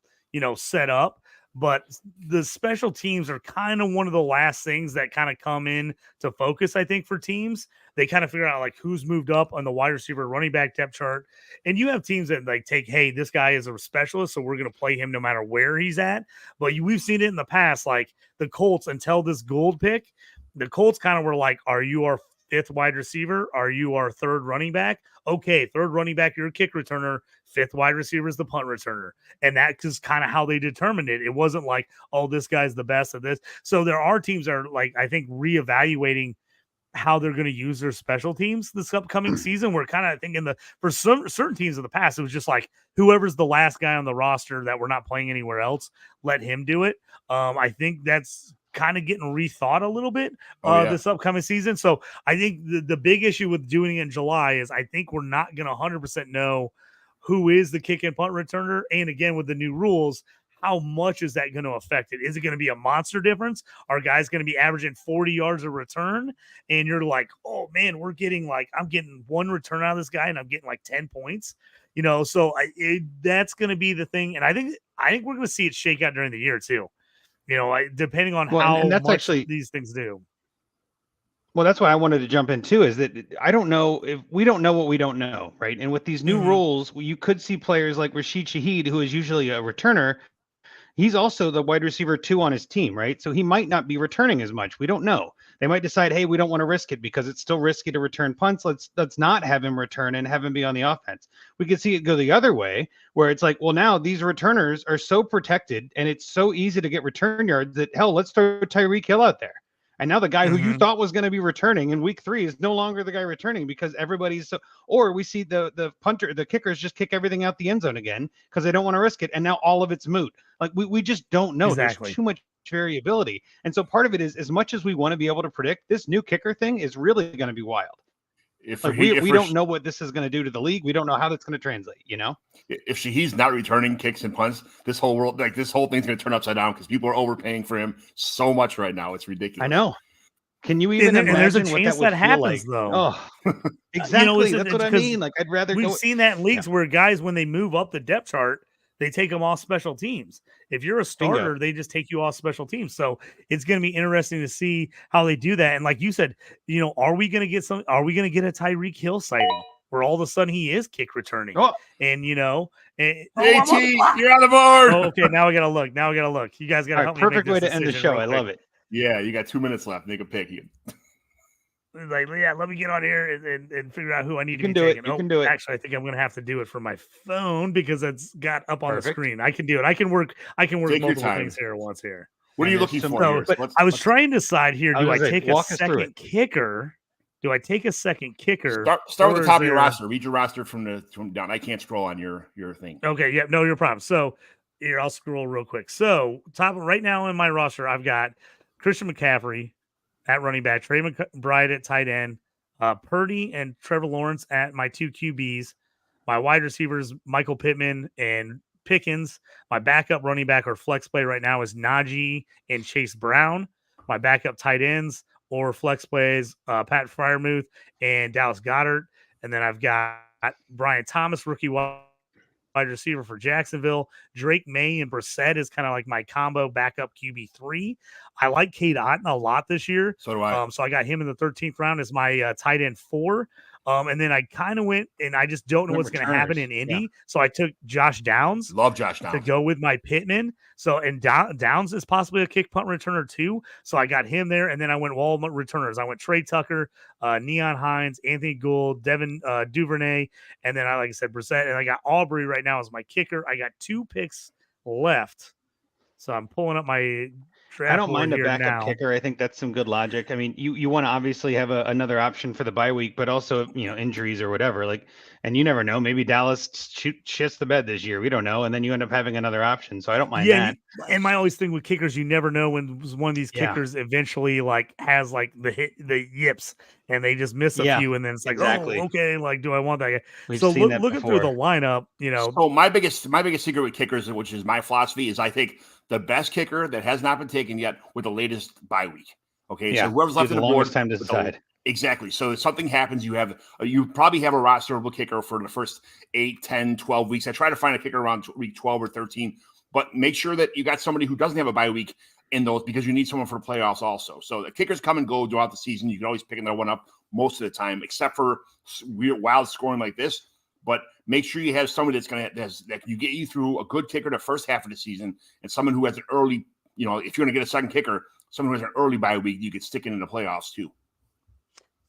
set up, but the special teams are kind of one of the last things that kind of come in to focus, I think, for teams. They kind of figure out like who's moved up on the wide receiver running back depth chart. And you have teams that like take, hey, this guy is a specialist, so we're going to play him no matter where he's at. But we've seen it in the past, like the Colts until this Gould pick. The Colts kind of were like, are you our 5th wide receiver? Are you our 3rd running back? Okay, 3rd running back, you're a kick returner. 5th wide receiver is the punt returner. And that is kind of how they determined it. It wasn't like, oh, this guy's the best of this. So there are teams that are like, I think, reevaluating how they're going to use their special teams this upcoming season. We're kind of thinking for some certain teams in the past, it was just like whoever's the last guy on the roster that we're not playing anywhere else, let him do it. I think that's kind of getting rethought a little bit this upcoming season. So I think the big issue with doing it in July is I think we're not going to 100% know who is the kick and punt returner. And again, with the new rules, how much is that going to affect it? Is it going to be a monster difference? Are guys going to be averaging 40 yards a return? And you're like, oh man, I'm getting 1 return out of this guy and I'm getting like 10 points, so that's going to be the thing. And I think we're going to see it shake out during the year too. Depending on how that's much actually, these things do. Well, that's why I wanted to jump in too, is that I don't know if we don't know what we don't know, right? And with these new rules, you could see players like Rashid Shaheed, who is usually a returner. He's also the wide receiver 2 on his team, right? So he might not be returning as much. We don't know. They might decide, hey, we don't want to risk it because it's still risky to return punts. Let's not have him return and have him be on the offense. We could see it go the other way, where it's like, well, now these returners are so protected and it's so easy to get return yards that, hell, let's throw Tyreek Hill out there. And now the guy who you thought was going to be returning in week 3 is no longer the guy returning because everybody's so. Or we see the kickers just kick everything out the end zone again because they don't want to risk it, and now all of it's moot. Like we just don't know. Exactly. There's too much variability, and so part of it is, as much as we want to be able to predict, this new kicker thing is really going to be wild. We don't know what this is going to do to the league. We don't know how that's going to translate. If he's not returning kicks and punts, this whole thing's going to turn upside down because people are overpaying for him so much right now. It's ridiculous. I know. Can you even imagine there's a what chance that would happens, feel like? though. Oh, exactly. That's what I mean. Like, I'd rather we've seen that in leagues where guys, when they move up the depth chart, they take them off special teams. If you're a starter, they just take you off special teams. So it's going to be interesting to see how they do that. And like you said, are we going to get a Tyreek Hill sighting where all of a sudden he is kick returning? Oh. And you're on the board. Oh, okay, now I got to look. You guys got to help me. Perfect way to end the show. I love it. Yeah, you got 2 minutes left. Make a pick. Like, yeah, let me get on here and figure out who I need to be taking. You can do it. Actually, I think I'm going to have to do it from my phone because it's got up on the screen. I can do it. I can work multiple things here at once here. What are you looking for? I was trying to decide here. Do I take a second kicker? Do I take a second kicker? Start with the top of your roster. Read your roster from down. I can't scroll on your thing. Okay, yeah, no problem. So here, I'll scroll real quick. So right now in my roster, I've got Christian McCaffrey at running back, Trey McBride at tight end, Purdy and Trevor Lawrence at my 2 QBs. My wide receivers, Michael Pittman and Pickens. My backup running back or flex play right now is Najee and Chase Brown. My backup tight ends or flex plays, Pat Freiermuth and Dallas Goedert. And then I've got Brian Thomas, rookie wide receiver for Jacksonville. Drake May and Brissett is kind of like my combo backup QB3. I like Cade Otton a lot this year. So do I. So I got him in the 13th round as my tight end 4. And then I kind of went, and I just don't know what's going to happen in Indy. So I took Josh Downs. Love Josh Downs to go with my Pittman. So, and Downs is possibly a kick punt returner too. So I got him there. And then I went wall returners. I went Trey Tucker, Neon Hines, Anthony Gould, Devin Duvernay. And then like I said, Brissett. And I got Aubrey right now as my kicker. I got 2 picks left. So I'm pulling up my draft. I don't mind a backup kicker. I think that's some good logic. I mean, you want to obviously have another option for the bye week, but also, injuries or whatever. Like, and you never know. Maybe Dallas shits the bed this year. We don't know. And then you end up having another option. So I don't mind that. And my always thing with kickers, you never know when one of these kickers eventually has the yips and they just miss a few. And then it's like, oh, okay. Like, do I want that guy? We've so seen looking through the lineup, So my biggest secret with kickers, which is my philosophy, is I think the best kicker that has not been taken yet with the latest bye week. Okay. So whoever's left in the board, time to decide. Exactly. So if something happens, you probably have a rosterable kicker for the first 8, 10, 12 weeks. I try to find a kicker around week 12 or 13, but make sure that you got somebody who doesn't have a bye week in those, because you need someone for the playoffs also. So the kickers come and go throughout the season. You can always pick another one up most of the time, except for wild scoring like this. But make sure you have somebody that can get you through a good kicker the first half of the season, and someone who has an early, if you're going to get a second kicker, someone who has an early bye week, you could stick it in the playoffs too.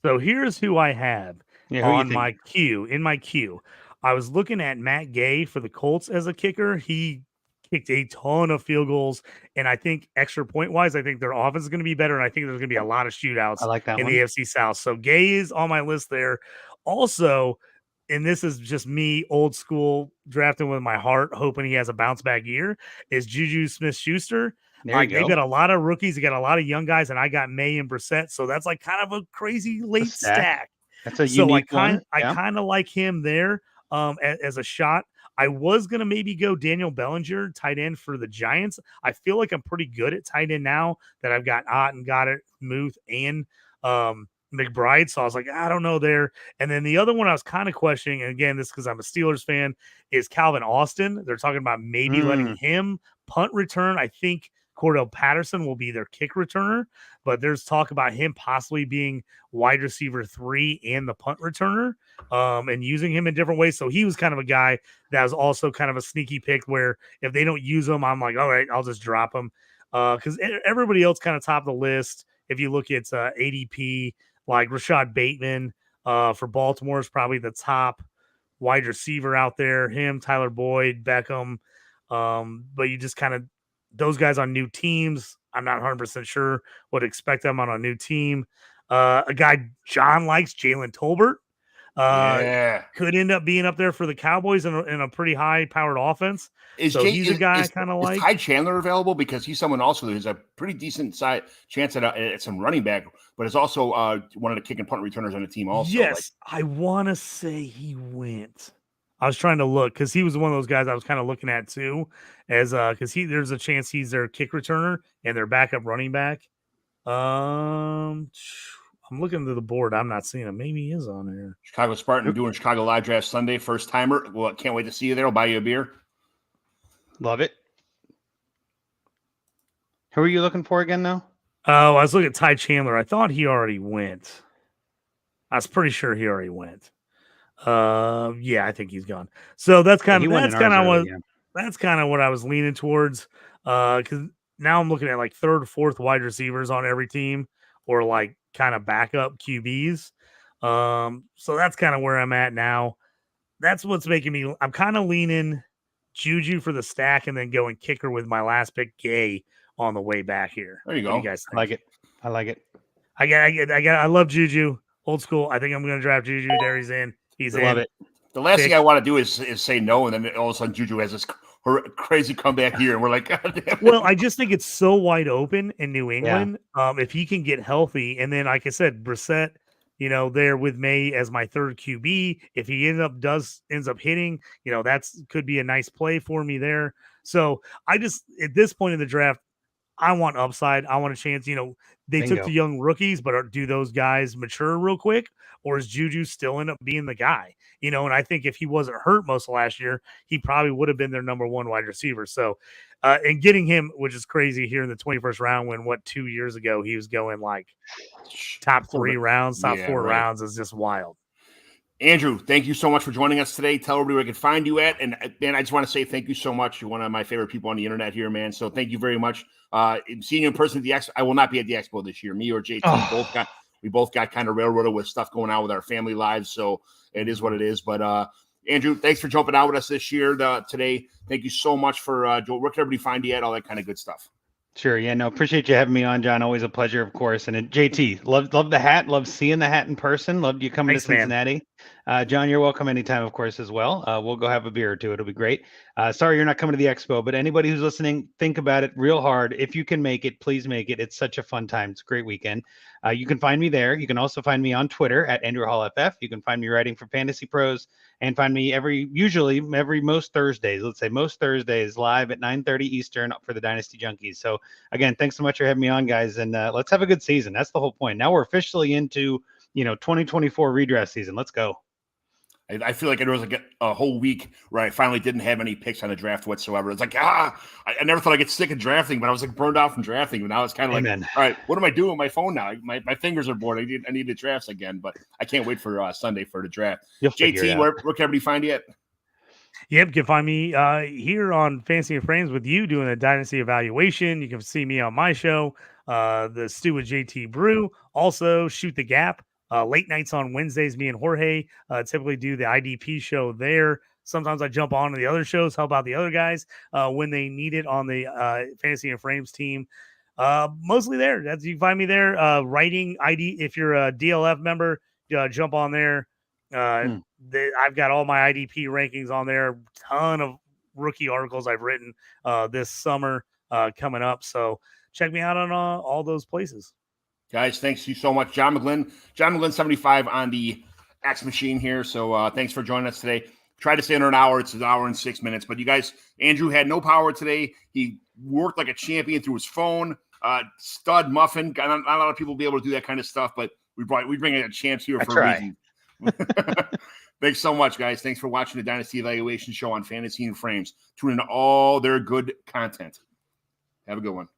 So here's who I have on my queue. In my queue, I was looking at Matt Gay for the Colts as a kicker. He kicked a ton of field goals, and I think extra point wise, I think their offense is going to be better, and I think there's going to be a lot of shootouts in the AFC South. So Gay is on my list there. Also, and this is just me, old school, drafting with my heart, hoping he has a bounce back year, is Juju Smith-Schuster. They got a lot of rookies. They got a lot of young guys, and I got May and Brissett. So that's like kind of a crazy late stack. That's a unique one. I kind of like him there as a shot. I was going to maybe go Daniel Bellinger, tight end for the Giants. I feel like I'm pretty good at tight end now that I've got Ott, Goddard, Muth, and McBride. So I was like, I don't know there. And then the other one I was kind of questioning, and again, this because I'm a Steelers fan, is Calvin Austin. They're talking about maybe letting him punt return. I think Cordell Patterson will be their kick returner, but there's talk about him possibly being wide receiver 3 and the punt returner, and using him in different ways. So he was kind of a guy that was also kind of a sneaky pick where if they don't use him, I'm like, all right, I'll just drop him. Because everybody else kind of top of the list. If you look at ADP, like Rashad Bateman for Baltimore is probably the top wide receiver out there. Him, Tyler Boyd, Beckham. But you just kind of, those guys on new teams, I'm not 100% sure what to expect them on a new team. A guy John likes, Jalen Tolbert. Could end up being up there for the Cowboys in a pretty high-powered offense. He's a guy I kind of like. Is Ty Chandler available? Because he's someone also who's a pretty decent chance at some running back, but is also one of the kick and punt returners on the team also. Yes, I want to say he went. I was trying to look because he was one of those guys I was kind of looking at too, as because there's a chance he's their kick returner and their backup running back. I'm looking to the board. I'm not seeing him. Maybe he is on there. Chicago Spartan doing Chicago Live Draft Sunday. First timer. Well, can't wait to see you there. I'll buy you a beer. Love it. Who are you looking for again now? Oh, I was looking at Ty Chandler. I thought he already went. I was pretty sure he already went. Yeah, I think he's gone. So that's kind of what I was leaning towards. Because now I'm looking at like 3rd, 4th wide receivers on every team, or like kind of backup QBs. So that's kind of where I'm at now. That's what's making me. I'm kind of leaning Juju for the stack, and then going kicker with my last pick, Gay, on the way back here. There you go. What do you guys think? I like it. I love Juju. Old school. I think I'm going to draft Juju. There he's in. He's in. Love it. The last thing I want to do is say no, and then all of a sudden Juju has this crazy comeback here, and we're like, God damn it. Well, I just think it's so wide open in New England. If he can get healthy, and then like I said, Brissett, there with May as my 3rd QB. If he ends up hitting, that's could be a nice play for me there. So I just at this point in the draft, I want upside. I want a chance. They took the young rookies, but do those guys mature real quick, or is Juju still end up being the guy? And I think if he wasn't hurt most of last year, he probably would have been their number 1 wide receiver. So, and getting him, which is crazy here in the 21st round, when 2 years ago he was going like top 3 rounds, top 4 rounds, is just wild. Andrew, thank you so much for joining us today. Tell everybody where I can find you at. And man, I just want to say thank you so much. You're one of my favorite people on the internet here, man. So thank you very much. Seeing you in person at the Expo, I will not be at the Expo this year. Me or JT, we both got kind of railroaded with stuff going on with our family lives. So it is what it is. But Andrew, thanks for jumping out with us this year today. Thank you so much for where can everybody find you at, all that kind of good stuff. Sure. Yeah, no, appreciate you having me on, John. Always a pleasure, of course. And JT, love the hat. Love seeing the hat in person. Loved you coming Thanks, to Cincinnati. John, you're welcome anytime, of course, as well. We'll go have a beer or two. It'll be great. Sorry you're not coming to the Expo, but anybody who's listening, think about it real hard. If you can make it, please make it. It's such a fun time. It's a great weekend. You can find me there. You can also find me on Twitter at Andrew Hall FF. You can find me writing for Fantasy Pros and find me most Thursdays, let's say most Thursdays, live at 9:30 Eastern for the Dynasty Junkies. So again, thanks so much for having me on, guys. And let's have a good season. That's the whole point. Now we're officially into 2024 redraft season. Let's go. I feel like there was a whole week where I finally didn't have any picks on the draft whatsoever. It's like, I never thought I'd get sick of drafting, but I was like burned out from drafting. But now it's kind of like, all right, what am I doing with my phone now? My fingers are bored. I need the drafts again, but I can't wait for Sunday for the draft. JT, where can everybody find you at? Yep, you can find me here on Fantasy and Frames with you doing a Dynasty Evaluation. You can see me on my show, the Stew with JT Brew. Also, Shoot the Gap. Late nights on Wednesdays, me and Jorge typically do the IDP show there. Sometimes I jump on to the other shows, help out the other guys when they need it on the Fantasy and Frames team. Mostly there. You can find me there. Writing ID. If you're a DLF member, jump on there. I've got all my IDP rankings on there. Ton of rookie articles I've written this summer coming up. So check me out on all those places. Guys, thanks you so much. John McGlynn 75 on the X machine here. So thanks for joining us today. Try to stay under an hour. It's an hour and 6 minutes. But you guys, Andrew had no power today. He worked like a champion through his phone. Stud muffin. Not a lot of people will be able to do that kind of stuff, but we bring in a champ here for a reason. Thanks so much, guys. Thanks for watching the Dynasty Evaluation Show on Fantasy and Frames. Tune in to all their good content. Have a good one.